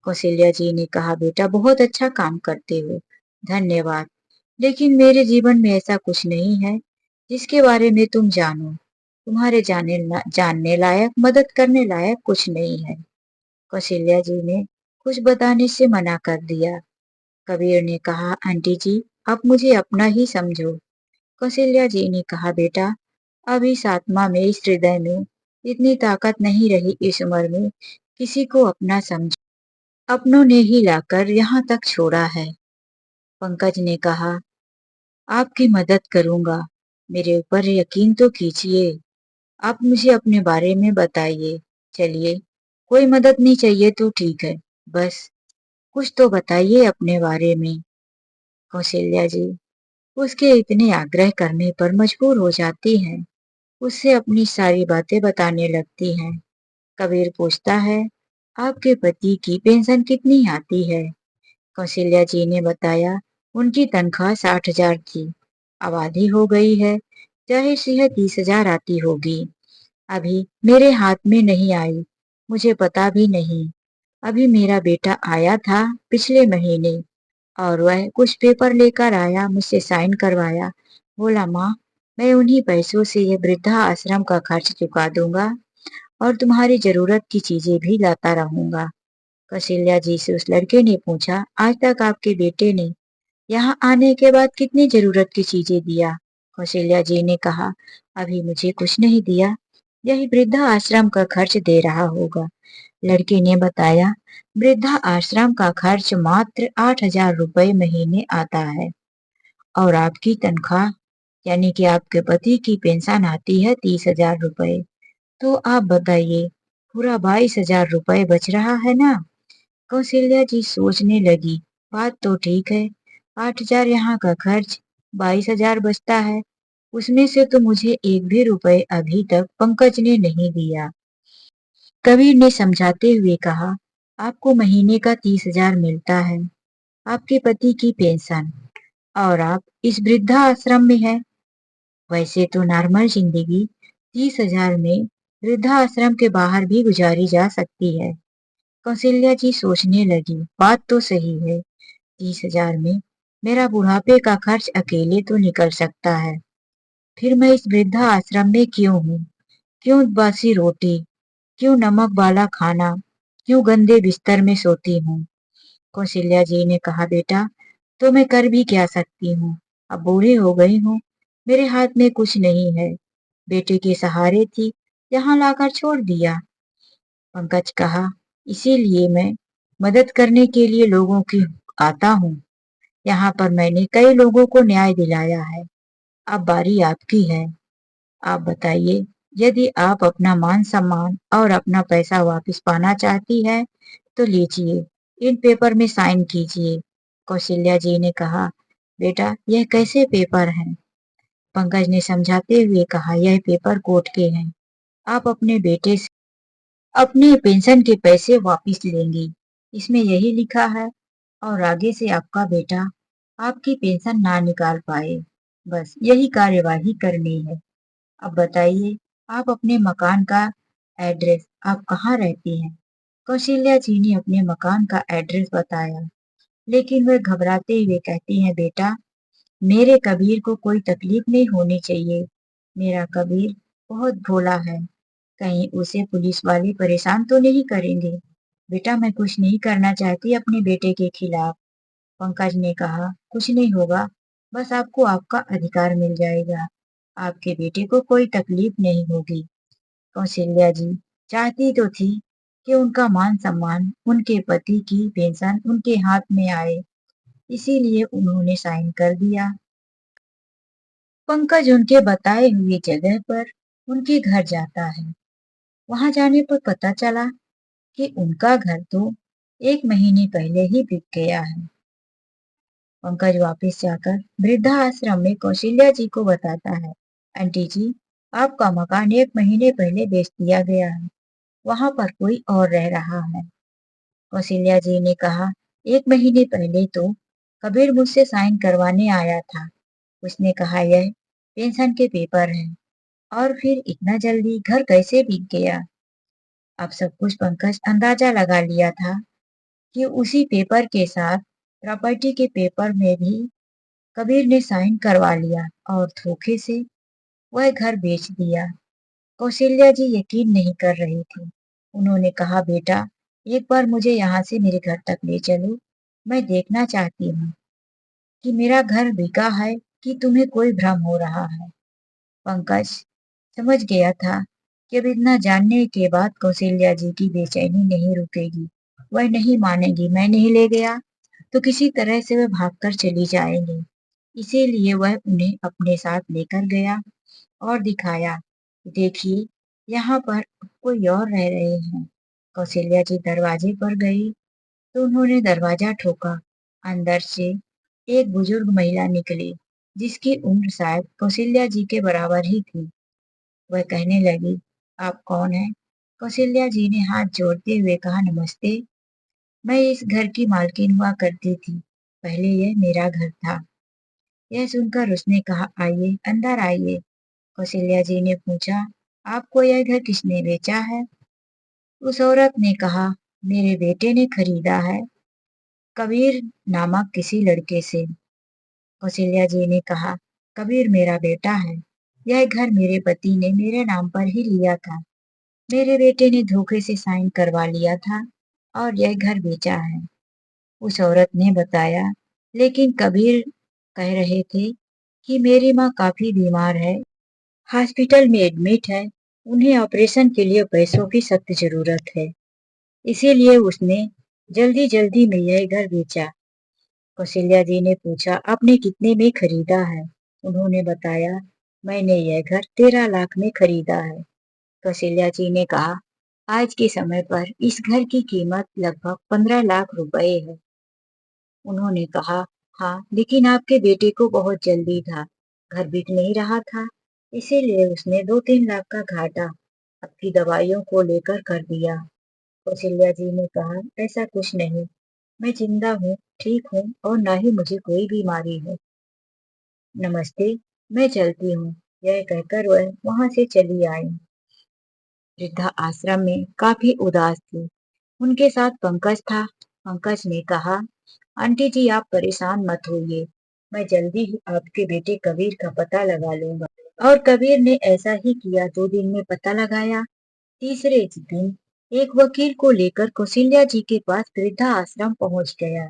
कौशल्या जी ने कहा, बेटा, बहुत अच्छा काम करते हो, धन्यवाद। लेकिन मेरे जीवन में ऐसा कुछ नहीं है जिसके बारे में तुम जानो। तुम्हारे जानने लायक, मदद करने लायक कुछ नहीं है। कौशल्या जी ने कुछ बताने से मना कर दिया। कबीर ने कहा, आंटी जी, आप मुझे अपना ही समझो। कौशल्या जी ने कहा, बेटा, अब इस आत्मा में, इस हृदय में इतनी ताकत नहीं रही इस उम्र में किसी को अपना समझ। अपनों ने ही लाकर यहाँ तक छोड़ा है। पंकज ने कहा, आपकी मदद करूंगा, मेरे ऊपर यकीन तो कीजिए। आप मुझे अपने बारे में बताइए। चलिए, कोई मदद नहीं चाहिए तो ठीक है, बस कुछ तो बताइए अपने बारे में। कौशल्या जी उसके इतने आग्रह करने पर मजबूर हो जाती हैं, उससे अपनी सारी बातें बताने लगती हैं। कबीर पूछता है, आपके पति की पेंशन कितनी आती है? कौशल्या जी ने बताया, उनकी तनख्वाह 60,000 थी, अब आधी हो गई है, जाहिर सी है 30,000 आती होगी। अभी मेरे हाथ में नहीं आई, मुझे पता भी नहीं। अभी मेरा बेटा आया था पिछले महीने और वह कुछ पेपर लेकर आया, मुझसे साइन करवाया, बोला, माँ, मैं उन्हीं पैसों से ये वृद्धा आश्रम का खर्च चुका दूंगा और तुम्हारी जरूरत की चीजें भी लाता रहूंगा। कौशल्या जी से उस लड़के ने पूछा, आज तक आपके बेटे ने यहाँ आने के बाद कितनी जरूरत की चीजें दिया? कौशल्या जी ने कहा, अभी मुझे कुछ नहीं दिया, यही वृद्धा आश्रम का खर्च दे रहा होगा। लड़के ने बताया, वृद्धा आश्रम का खर्च मात्र 8,000 रुपए महीने आता है और आपकी तनख्वाह यानी कि आपके पति की पेंशन आती है 30,000 रुपए। तो आप बताइए, पूरा 22,000 रुपए बच रहा है ना? कौशल्या जी सोचने लगी, बात तो ठीक है, 8,000 यहाँ का खर्च, 22,000 बचता है, उसमें से तो मुझे एक भी रुपए अभी तक पंकज ने नहीं दिया। कबीर ने समझाते हुए कहा, आपको महीने का 30,000 मिलता है, आपके पति की पेंशन, और आप इस वृद्धा आश्रम में है। वैसे तो नॉर्मल जिंदगी 30,000 में वृद्धा आश्रम के बाहर भी गुजारी जा सकती है। कौशल्या जी सोचने लगी, बात तो सही है, 30,000 में मेरा बुढ़ापे का खर्च अकेले तो निकल सकता है। फिर मैं इस वृद्धा आश्रम में क्यों हूँ? क्यों बासी रोटी, क्यों नमक वाला खाना, क्यों गंदे बिस्तर में सोती हूँ? कौशल्या जी ने कहा, बेटा तो मैं कर भी क्या सकती हूँ, अब बूढ़ी हो गई हूँ, मेरे हाथ में कुछ नहीं है, बेटे के सहारे थी, यहाँ लाकर छोड़ दिया। पंकज कहा, इसीलिए मैं मदद करने के लिए लोगों की आता हूँ। यहाँ पर मैंने कई लोगों को न्याय दिलाया है, अब बारी आपकी है। आप बताइए, यदि आप अपना मान सम्मान और अपना पैसा वापस पाना चाहती है तो लीजिए, इन पेपर में साइन कीजिए। कौशल्या जी ने कहा, बेटा यह कैसे पेपर हैं? पंकज ने समझाते हुए कहा, यह पेपर कोर्ट के हैं, आप अपने बेटे से अपने पेंशन के पैसे वापस लेंगी, इसमें यही लिखा है, और आगे से आपका बेटा आपकी पेंशन ना निकाल पाए, बस यही कार्यवाही करनी है। अब बताइए, आप अपने मकान का एड्रेस, आप कहाँ रहती हैं? कौशल्या जी ने अपने मकान का एड्रेस बताया, लेकिन वह घबराते हुए कहती हैं, बेटा मेरे कबीर को कोई तकलीफ नहीं होनी चाहिए, मेरा कबीर बहुत भोला है, कहीं उसे पुलिस वाले परेशान तो नहीं करेंगे। बेटा मैं कुछ नहीं करना चाहती अपने बेटे के खिलाफ। पंकज ने कहा, कुछ नहीं होगा, बस आपको आपका अधिकार मिल जाएगा, आपके बेटे को कोई तकलीफ नहीं होगी। कौशल्या जी चाहती तो थी कि उनका मान सम्मान, उनके पति की पेंशन उनके हाथ में आए, इसीलिए उन्होंने साइन कर दिया। पंकज उनके बताए हुए जगह पर उनके घर जाता है। वहां जाने पर पता चला कि उनका घर तो 1 महीने पहले ही बिक गया है। पंकज वापस जाकर वृद्धा आश्रम में कौशल्या जी को बताता है, आंटी जी आपका मकान 1 महीने पहले बेच दिया गया है, वहां पर कोई और रह रहा है। कौशल्या जी ने कहा, 1 महीने पहले तो कबीर मुझसे साइन करवाने आया था, उसने कहा यह पेंशन के पेपर हैं, और फिर इतना जल्दी घर कैसे बिक गया? अब सब कुछ पंकज अंदाजा लगा लिया था कि उसी पेपर के साथ प्रॉपर्टी के पेपर में भी कबीर ने साइन करवा लिया और धोखे से वह घर बेच दिया। कौशल्या जी यकीन नहीं कर रही थी। उन्होंने कहा, बेटा एक बार मुझे यहाँ से मेरे घर तक ले चलो, मैं देखना चाहती हूँ कि मेरा घर बिका है कि तुम्हें कोई भ्रम हो रहा है। पंकज समझ गया था कि अब इतना जानने के बाद कौशल्या जी की बेचैनी नहीं रुकेगी, वह नहीं मानेगी, मैं नहीं ले गया तो किसी तरह से वह भागकर चली जाएंगी। इसीलिए वह उन्हें अपने साथ लेकर गया और दिखाया, देखिए यहाँ पर कोई और रह रहे हैं। कौशल्या जी दरवाजे पर गई तो उन्होंने दरवाजा ठोका। अंदर से एक बुजुर्ग महिला निकली, जिसकी उम्र शायद कौशल्या जी के बराबर ही थी। वह कहने लगी, आप कौन हैं? कौशल्या जी ने हाथ जोड़ते हुए कहा, नमस्ते, मैं इस घर की मालकिन हुआ करती थी, पहले यह मेरा घर था। यह सुनकर उसने कहा, आइए अंदर आइए। कौशल्या जी ने पूछा, आपको यह घर किसने बेचा है? उस औरत ने कहा, मेरे बेटे ने खरीदा है, कबीर नामक किसी लड़के से। कौशल्या जी ने कहा, कबीर मेरा बेटा है, यह घर मेरे पति ने मेरे नाम पर ही लिया था, मेरे बेटे ने धोखे से साइन करवा लिया था और यह घर बेचा है। उस औरत ने बताया, लेकिन कबीर कह रहे थे कि मेरी माँ काफी बीमार है, हॉस्पिटल में एडमिट है। उन्हें ऑपरेशन के लिए पैसों की सख्त जरूरत है। इसीलिए उसने जल्दी जल्दी में यह घर बेचा। कौशल्या जी ने पूछा, आपने कितने में खरीदा है? उन्होंने बताया, मैंने यह घर 13 लाख में खरीदा है। कौशल्या जी ने कहा, आज के समय पर इस घर की कीमत लगभग 15 लाख रुपए है। उन्होंने कहा, हाँ, लेकिन आपके बेटे को बहुत जल्दी था, घर बिक नहीं रहा था, इसीलिए उसने 2-3 लाख का घाटा आपकी दवाइयों को लेकर कर दिया। कौशल्या जी ने कहा, ऐसा कुछ नहीं, मैं जिंदा हूँ, ठीक हूँ और ना ही मुझे कोई बीमारी है। नमस्ते, मैं चलती हूँ। यह कहकर वह वहां से चली आई। वृद्धा आश्रम में काफी उदास थी। उनके साथ पंकज था। पंकज ने कहा, आंटी जी आप परेशान मत होइए, मैं जल्दी ही आपके बेटे कबीर का पता लगा लूंगा। और कबीर ने ऐसा ही किया। 2 दिन में पता लगाया। तीसरे दिन एक वकील को लेकर कौशल्या जी के पास वृद्धा आश्रम पहुंच गया।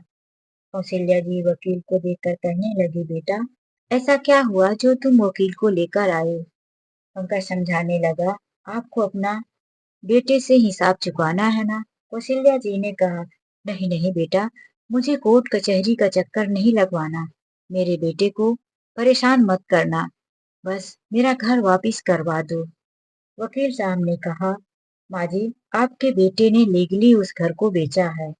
कौशल्या जी वकील को देखकर कहने लगी, बेटा ऐसा क्या हुआ जो तुम वकील को लेकर आए? पंकज समझाने लगा, आपको अपना बेटे से हिसाब चुकाना है ना? कौशल्या जी ने कहा, नहीं नहीं बेटा, मुझे कोर्ट कचहरी का चक्कर नहीं लगवाना। मेरे बेटे को परेशान मत करना, बस मेरा घर वापिस करवा दो। वकील साहब ने कहा, माँ जी, आपके बेटे ने लीगली उस घर को बेचा है,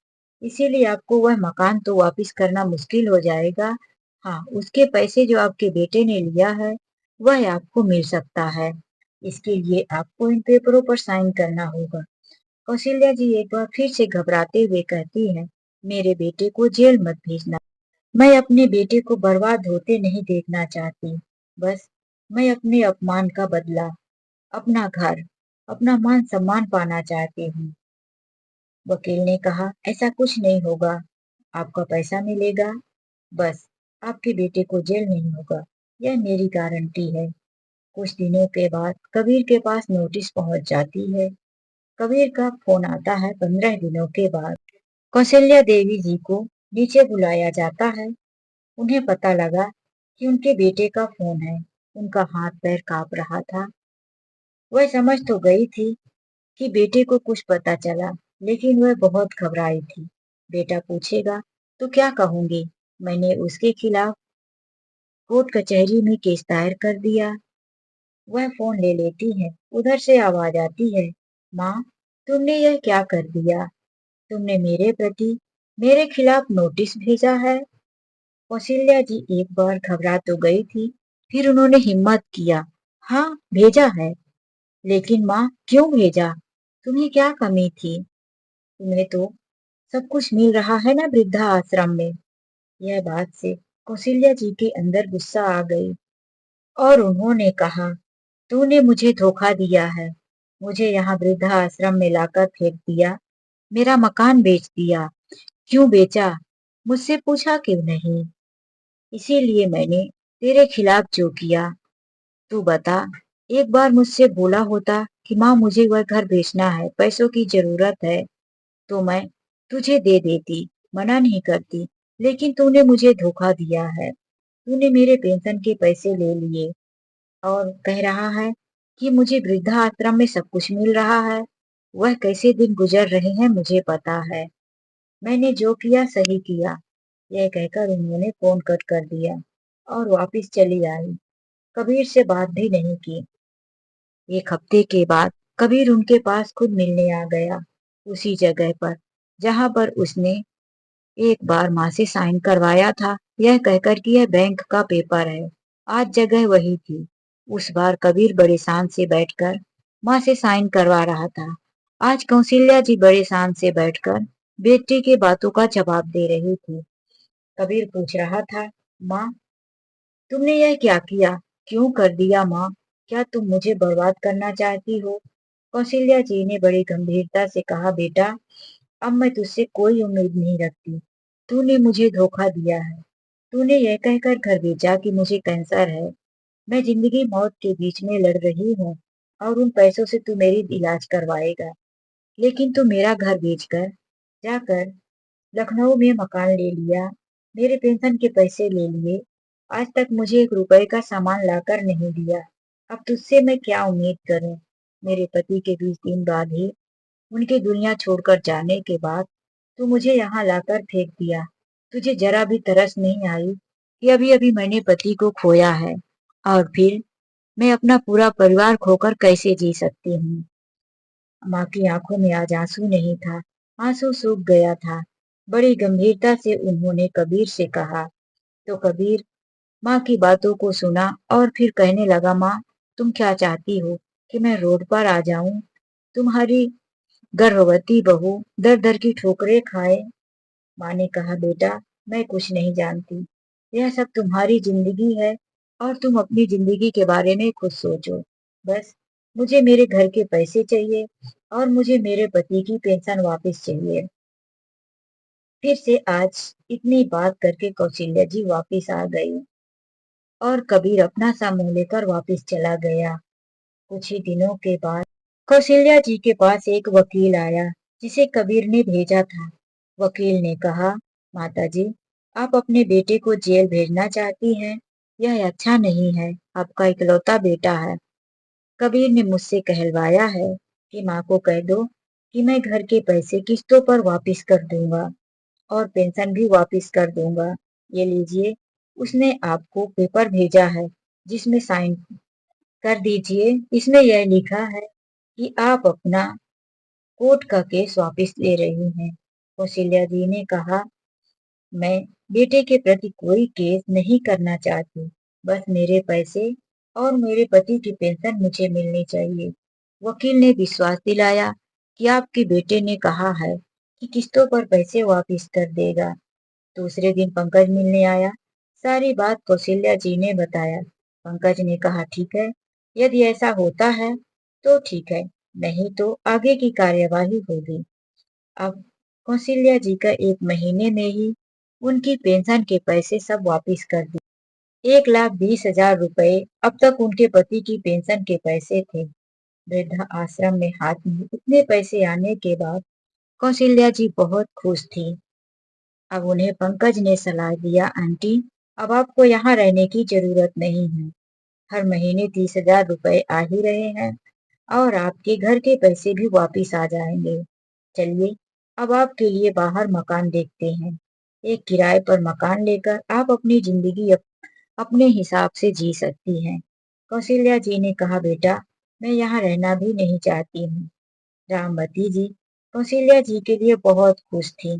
इसीलिए आपको वह मकान तो वापिस करना मुश्किल हो जाएगा। हाँ, उसके पैसे जो आपके बेटे ने लिया है वह आपको मिल सकता है। इसके लिए आपको इन पेपरों पर साइन करना होगा। कौशल्या जी एक बार फिर से घबराते हुए कहती है, मेरे बेटे को जेल मत भेजना। मैं अपने बेटे को बर्बाद होते नहीं देखना चाहती। बस मैं अपने अपमान का बदला, अपना घर, अपना मान सम्मान पाना चाहती हूँ। वकील ने कहा, ऐसा कुछ नहीं होगा, आपका पैसा मिलेगा, बस आपके बेटे को जेल नहीं होगा, यह मेरी गारंटी है। कुछ दिनों के बाद कबीर के पास नोटिस पहुंच जाती है। कबीर का फोन आता है 15 दिनों के बाद। कौशल्या देवी जी को नीचे बुलाया जाता है। उन्हें पता लगा कि उनके बेटे का फोन है। उनका हाथ पैर कांप रहा था। वह समझ तो गई थी कि बेटे को कुछ पता चला, लेकिन वह बहुत घबराई थी। बेटा पूछेगा तो क्या कहूंगी? मैंने उसके खिलाफ कोर्ट कचहरी में केस दायर कर दिया। वह फोन ले लेती है। उधर से आवाज आती है, माँ, तुमने यह क्या कर दिया? तुमने मेरे प्रति मेरे खिलाफ नोटिस भेजा है। कौशल्या जी एक बार घबरा तो गई थी, फिर उन्होंने हिम्मत किया, हाँ भेजा है। लेकिन माँ, क्यों भेजा? तुम्हें क्या कमी थी? तुम्हें तो सब कुछ मिल रहा है ना वृद्धा आश्रम में। यह बात से कौशल्या जी के अंदर गुस्सा आ गई और उन्होंने कहा, तूने मुझे धोखा दिया है, मुझे यहाँ वृद्धा आश्रम में लाकर फेंक दिया, मेरा मकान बेच दिया। क्यों बेचा? मुझसे पूछा क्यों नहीं? इसीलिए मैंने तेरे खिलाफ जो किया। तू बता, एक बार मुझसे बोला होता कि माँ मुझे वह घर बेचना है, पैसों की जरूरत है, तो मैं तुझे दे देती, मना नहीं करती। लेकिन तूने मुझे धोखा दिया है। तूने मेरे पेंशन के पैसे ले लिए और कह रहा है कि मुझे वृद्धा आश्रम में सब कुछ मिल रहा है। वह कैसे दिन गुजर रहे हैं मुझे पता है। मैंने जो किया सही किया। यह कहकर उन्होंने फोन कट कर दिया और वापस चली आई। कबीर से बात भी नहीं की। 1 हफ्ते के बाद कबीर उनके पास खुद मिलने आ गया, उसी जगह पर जहां पर उसने एक बार माँ से साइन करवाया था, यह कहकर कि यह बैंक का पेपर है। आज जगह वही थी। उस बार कबीर बड़े शान से बैठकर माँ से साइन करवा रहा था। आज कौशल्या जी बड़े शान से बैठकर बेटे की बातों का जवाब दे रही थी। कबीर पूछ रहा था, माँ, तुमने यह क्या किया? क्यों कर दिया माँ? क्या तुम मुझे बर्बाद करना चाहती हो? कौशल्या जी ने बड़ी गंभीरता से कहा, बेटा, अब मैं तुझसे कोई उम्मीद नहीं रखती। तूने मुझे धोखा दिया है। तूने यह कहकर घर भेजा कि मुझे कैंसर है। मैं जिंदगी मौत के बीच में लड़ रही हूँ और उन पैसों से तू मेरी इलाज करवाएगा। लेकिन तू मेरा घर बेचकर जाकर लखनऊ में मकान ले लिया, मेरे पेंशन के पैसे ले लिए, आज तक मुझे 1 रुपए का सामान लाकर नहीं दिया। अब तुझसे मैं क्या उम्मीद करूं? मेरे पति के 20 दिन बाद ही उनकी दुनिया छोड़कर जाने के बाद तू मुझे यहाँ लाकर फेंक दिया। तुझे जरा भी तरस नहीं आई कि अभी अभी मैंने पति को खोया है और फिर मैं अपना पूरा परिवार खोकर कैसे जी सकती हूँ। माँ की आंखों में आज आंसू नहीं था, आंसू सूख गया था। बड़ी गंभीरता से उन्होंने कबीर से कहा। तो कबीर माँ की बातों को सुना और फिर कहने लगा, माँ तुम क्या चाहती हो कि मैं रोड पर आ जाऊं? तुम्हारी गर्भवती बहू दर दर की ठोकरें खाए। माँ ने कहा, बेटा मैं कुछ नहीं जानती, यह सब तुम्हारी जिंदगी है और तुम अपनी जिंदगी के बारे में खुद सोचो। बस मुझे मेरे घर के पैसे चाहिए और मुझे मेरे पति की पेंशन वापस चाहिए। फिर से आज इतनी बात करके कौशल्या जी वापस आ गई और कबीर अपना सा मुंह लेकर वापस चला गया। कुछ ही दिनों के बाद कौशल्या जी के पास एक वकील आया जिसे कबीर ने भेजा था। वकील ने कहा, माता जी आप अपने बेटे को जेल भेजना चाहती हैं, यह अच्छा नहीं है, आपका इकलौता बेटा है। कबीर ने मुझसे कहलवाया है कि माँ को कह दो कि मैं घर के पैसे किस्तों पर वापस कर दूंगा और पेंशन भी वापस कर दूंगा। ये लीजिए, उसने आपको पेपर भेजा है जिसमें साइन कर दीजिए। इसमें यह लिखा है कि आप अपना कोर्ट का केस वापस ले रही हैं। कौशल्या जी ने कहा, मैं बेटे के प्रति कोई केस नहीं करना चाहती, बस मेरे पैसे और मेरे पति की पेंशन मुझे मिलनी चाहिए। वकील ने विश्वास दिलाया कि आपके बेटे ने कहा है कि किस्तों पर पैसे वापस कर देगा। दूसरे दिन पंकज मिलने आया। सारी बात कौशल्या जी ने बताया। पंकज ने कहा, ठीक है, यदि ऐसा होता है तो ठीक है, नहीं तो आगे की कार्यवाही होगी। अब कौशल्या जी का 1 महीने में ही उनकी पेंशन के पैसे सब वापस कर दिए। 1,20,000 रुपए अब तक उनके पति की पेंशन के पैसे थे। वृद्धा आश्रम में हाथ में इतने पैसे आने के बाद कौशल्या जी बहुत खुश थी। अब उन्हें पंकज ने सलाह दिया, आंटी अब आपको यहाँ रहने की जरूरत नहीं है। हर महीने 30,000 रुपए आ ही रहे हैं और आपके घर के पैसे भी वापिस आ जाएंगे। चलिए अब आपके लिए बाहर मकान देखते हैं। एक किराए पर मकान लेकर आप अपनी जिंदगी अपने हिसाब से जी सकती हैं। कौशल्या जी ने कहा, बेटा मैं यहाँ रहना भी नहीं चाहती हूँ। रामवती जी कौशल्या जी के लिए बहुत खुश थी।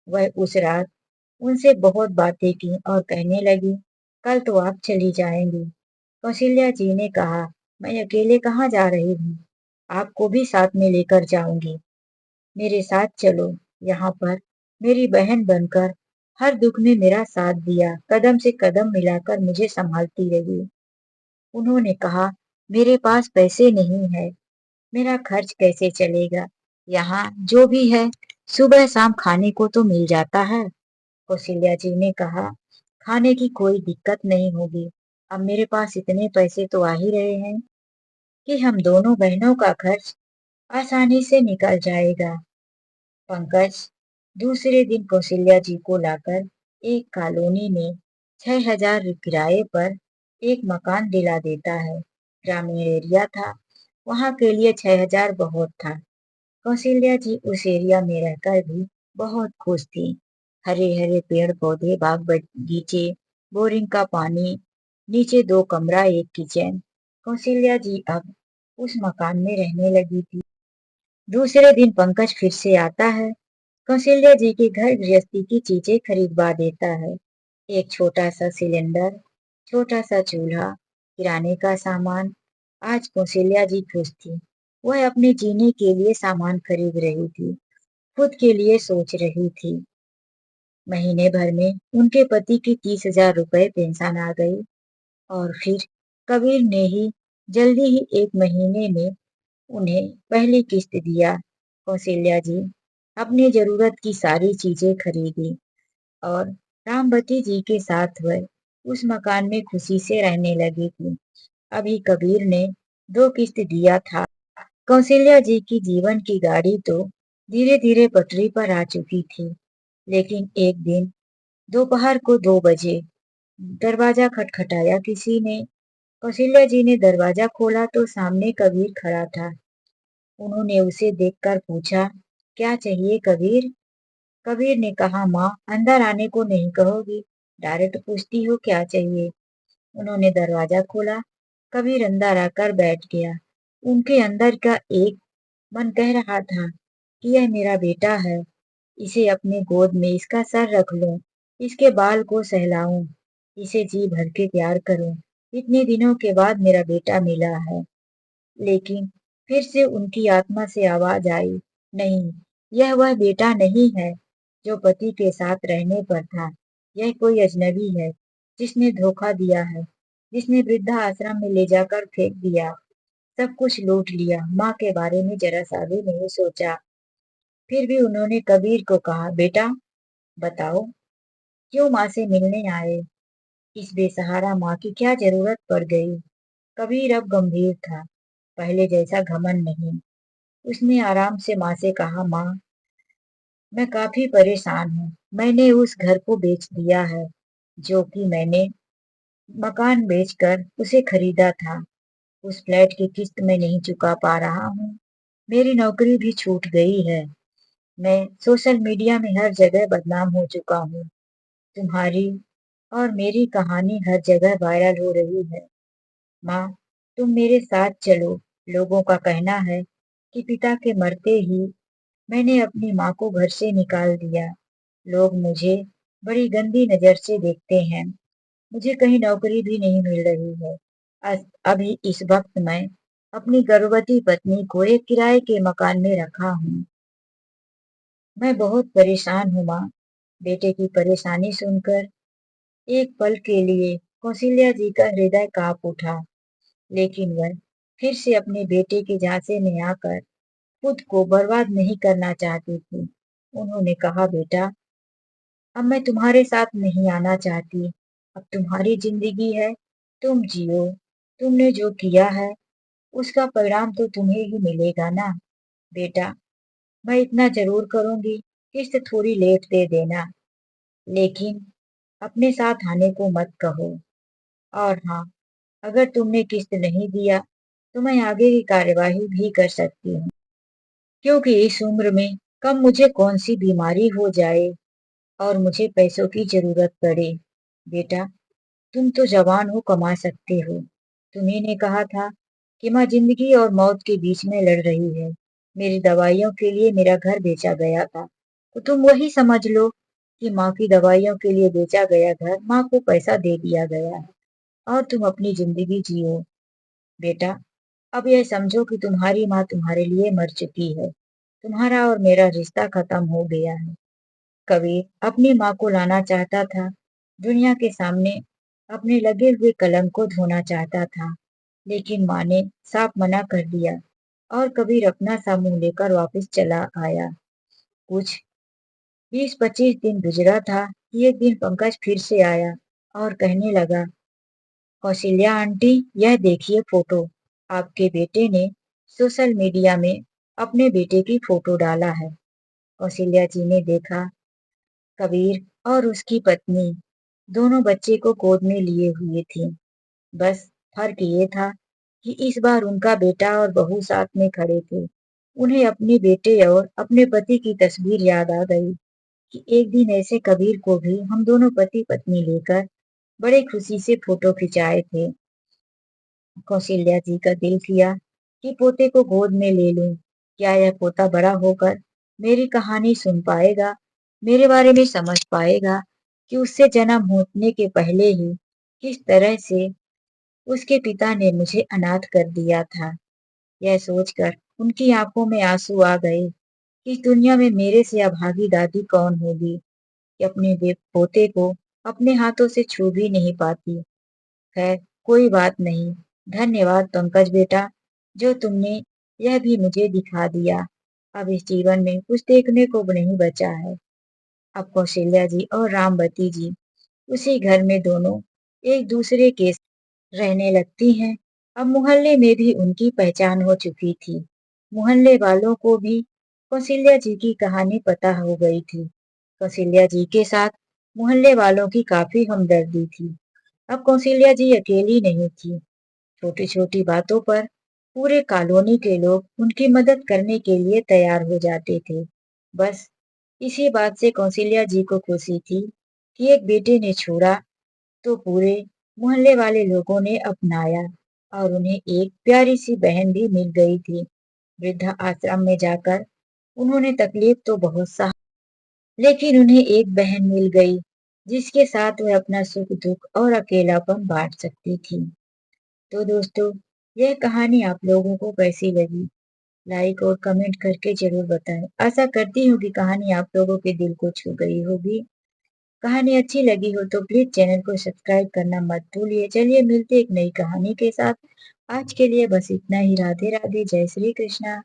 वह उस रात उनसे बहुत बातें की और कहने लगी, कल तो आप चली जाएंगी। कौशल्या जी ने कहा, मैं अकेले कहाँ जा रही हूँ, आपको भी साथ में लेकर जाऊंगी। मेरे साथ चलो। यहाँ पर मेरी बहन बनकर हर दुख में मेरा साथ दिया, कदम से कदम मिलाकर मुझे संभालती रही। उन्होंने कहा, मेरे पास पैसे नहीं है, मेरा खर्च कैसे चलेगा? यहाँ जो भी है सुबह शाम खाने को तो मिल जाता है। कौशल्या जी ने कहा, खाने की कोई दिक्कत नहीं होगी। अब मेरे पास इतने पैसे तो आ ही रहे हैं कि हम दोनों बहनों का खर्च आसानी से निकल जाएगा। पंकज दूसरे दिन कौशल्या जी को लाकर एक कॉलोनी में 6,000 किराए पर एक मकान दिला देता है। ग्रामीण एरिया था, वहां के लिए 6,000 बहुत था। कौशल्या जी उस एरिया में रहकर भी बहुत खुश थी। हरे हरे पेड़ पौधे, बाग बगीचे, बोरिंग का पानी, नीचे 2 कमरा एक किचन। कौशल्या जी अब उस मकान में रहने लगी थी। दूसरे दिन पंकज फिर से आता है। कौशल्या जी के घर गृहस्थी की चीजें खरीदवा देता है। एक छोटा सा सिलेंडर, छोटा सा चूल्हा, किराने का सामान। आज कौशल्या जी खुश थी। वह अपने जीने के लिए सामान खरीद रही थी, खुद के लिए सोच रही थी। महीने भर में उनके पति की 30,000 रुपए पेंशन आ गई और फिर कबीर ने ही जल्दी ही 1 महीने में उन्हें पहली किस्त दिया। कौशल्या जी अपनी जरूरत की सारी चीजें खरीदी और रामवती जी के साथ वह उस मकान में खुशी से रहने लगी थी। अभी कबीर ने 2 किस्त दिया था। कौशल्या जी की जीवन की गाड़ी तो धीरे धीरे पटरी पर आ चुकी थी। लेकिन एक दिन दोपहर को 2 बजे दरवाजा खटखटाया किसी ने। कौशल्या जी ने दरवाजा खोला तो सामने कबीर खड़ा था। उन्होंने उसे देखकर पूछा, क्या चाहिए कबीर? कबीर ने कहा, माँ अंदर आने को नहीं कहोगी, डायरेक्ट पूछती हो क्या चाहिए। उन्होंने दरवाजा खोला। कबीर अंदर आकर बैठ गया। उनके अंदर का एक मन कह रहा था कि यह मेरा बेटा है, इसे अपने गोद में इसका सर रख लूं, इसके बाल को सहलाऊं, इसे जी भर के प्यार करूं। इतने दिनों के बाद मेरा बेटा मिला है। लेकिन फिर से उनकी आत्मा से आवाज आई, नहीं, यह वह बेटा नहीं है जो पति के साथ रहने पर था। यह कोई अजनबी है जिसने धोखा दिया है, जिसने वृद्धा आश्रम में ले जाकर फेंक दिया, सब कुछ लूट लिया, माँ के बारे में जरा सा भी नहीं सोचा। फिर भी उन्होंने कबीर को कहा, बेटा बताओ, क्यों माँ से मिलने आए? इस बेसहारा माँ की क्या जरूरत पड़ गई? कबीर अब गंभीर था, पहले जैसा घमंड नहीं। उसने आराम से माँ से कहा, माँ मैं काफी परेशान हूँ। मैंने उस घर को बेच दिया है जो कि मैंने मकान बेचकर उसे खरीदा था। उस फ्लैट की किस्त मैं नहीं चुका पा रहा हूँ। मेरी नौकरी भी छूट गई है। मैं सोशल मीडिया में हर जगह बदनाम हो चुका हूँ। तुम्हारी और मेरी कहानी हर जगह वायरल हो रही है। माँ तुम मेरे साथ चलो। लोगों का कहना है कि पिता के मरते ही मैंने अपनी माँ को घर से निकाल दिया। लोग मुझे बड़ी गंदी नजर से देखते हैं। मुझे कहीं नौकरी भी नहीं मिल रही है। अभी इस वक्त मैं अपनी गर्भवती पत्नी को एक किराए के मकान में रखा हूँ। मैं बहुत परेशान हूँ माँ। बेटे की परेशानी सुनकर एक पल के लिए कौशल्या जी का हृदय कांप उठा, लेकिन वह फिर से अपने बेटे के झांसे में आकर खुद को बर्बाद नहीं करना चाहती थी। उन्होंने कहा, बेटा अब मैं तुम्हारे साथ नहीं आना चाहती। अब तुम्हारी जिंदगी है, तुम जियो। तुमने जो किया है उसका परिणाम तो तुम्हें ही मिलेगा ना। बेटा मैं इतना जरूर करूंगी, किस्त थोड़ी लेट दे देना, लेकिन अपने साथ आने को मत कहो। और हाँ, अगर तुमने किस्त नहीं दिया तो मैं आगे की कार्यवाही भी कर सकती हूँ, क्योंकि इस उम्र में कब मुझे कौन सी बीमारी हो जाए और मुझे पैसों की जरूरत पड़े। बेटा तुम तो जवान हो, कमा सकते हो। तुम्ही ने कहा था कि माँ जिंदगी और मौत के बीच में लड़ रही है। मेरी दवाइयों के लिए मेरा घर बेचा गया था, तो तुम वही समझ लो कि माँ की दवाइयों के लिए बेचा गया घर माँ को पैसा दे दिया गया है और तुम अपनी जिंदगी जियो। बेटा अब यह समझो कि तुम्हारी माँ तुम्हारे लिए मर चुकी है। तुम्हारा और मेरा रिश्ता खत्म हो गया है। कबीर अपनी माँ को लाना चाहता था, दुनिया के सामने अपने लगे हुए कलंक को धोना चाहता था, लेकिन माँ ने साफ मना कर दिया और कबीर अपना सा मुंह लेकर वापस चला आया। कुछ 20-25 दिन गुजरा था कि एक दिन पंकज फिर से आया और कहने लगा, कौशल्या आंटी यह देखिए फोटो, आपके बेटे ने सोशल मीडिया में अपने बेटे की फोटो डाला है। कौशल्या जी ने देखा, कबीर और उसकी पत्नी दोनों बच्चे को गोद में लिए हुए थी। बस फर्क ये था कि इस बार उनका बेटा और बहू साथ में खड़े थे। उन्हें अपने बेटे और अपने पति की तस्वीर याद आ गई कि एक दिन ऐसे कबीर को भी हम दोनों पति पत्नी लेकर बड़े खुशी से फोटो खिंचाए थे। कौशल्या जी का दिल किया कि पोते को गोद में ले लूं। क्या यह पोता बड़ा होकर मेरी कहानी सुन पाएगा, मेरे बारे में समझ पाएगा कि उससे जन्म होने के पहले ही किस तरह से उसके पिता ने मुझे अनाथ कर दिया था। यह सोचकर उनकी आंखों में आंसू आ गए कि इस दुनिया में मेरे से अभागी दादी कौन होगी कि अपने पोते को अपने हाथों से छू भी नहीं पाती। खैर कोई बात नहीं। धन्यवाद पंकज बेटा, जो तुमने यह भी मुझे दिखा दिया। अब इस जीवन में कुछ देखने को नहीं बचा है। अब कौशल्या जी और रामवती जी उसी घर में दोनों एक दूसरे के रहने लगती हैं। अब मोहल्ले में भी उनकी पहचान हो चुकी थी। मोहल्ले वालों को भी कौशल्या जी की कहानी पता हो गई थी। कौशल्या जी के साथ मोहल्ले वालों की काफी हमदर्दी थी। अब कौशल्या जी अकेली नहीं थी। छोटी छोटी बातों पर पूरे कॉलोनी के लोग उनकी मदद करने के लिए तैयार हो जाते थे। बस इसी बात से कौशल्या जी को खुशी थी कि एक बेटे ने छोड़ा तो पूरे मोहल्ले वाले लोगों ने अपनाया और उन्हें एक प्यारी सी बहन भी मिल गई थी। वृद्धा आश्रम में जाकर उन्होंने तकलीफ तो बहुत सहा, लेकिन उन्हें एक बहन मिल गई जिसके साथ वह अपना सुख दुख और अकेलापन बांट सकती थी। तो दोस्तों, यह कहानी आप लोगों को कैसी लगी? लाइक और कमेंट करके जरूर बताएं। आशा करती हूँ कि कहानी आप लोगों के दिल को छू गई होगी। कहानी अच्छी लगी हो तो प्लीज चैनल को सब्सक्राइब करना मत भूलिए। चलिए मिलते एक नई कहानी के साथ। आज के लिए बस इतना ही। राधे राधे, जय श्री कृष्णा।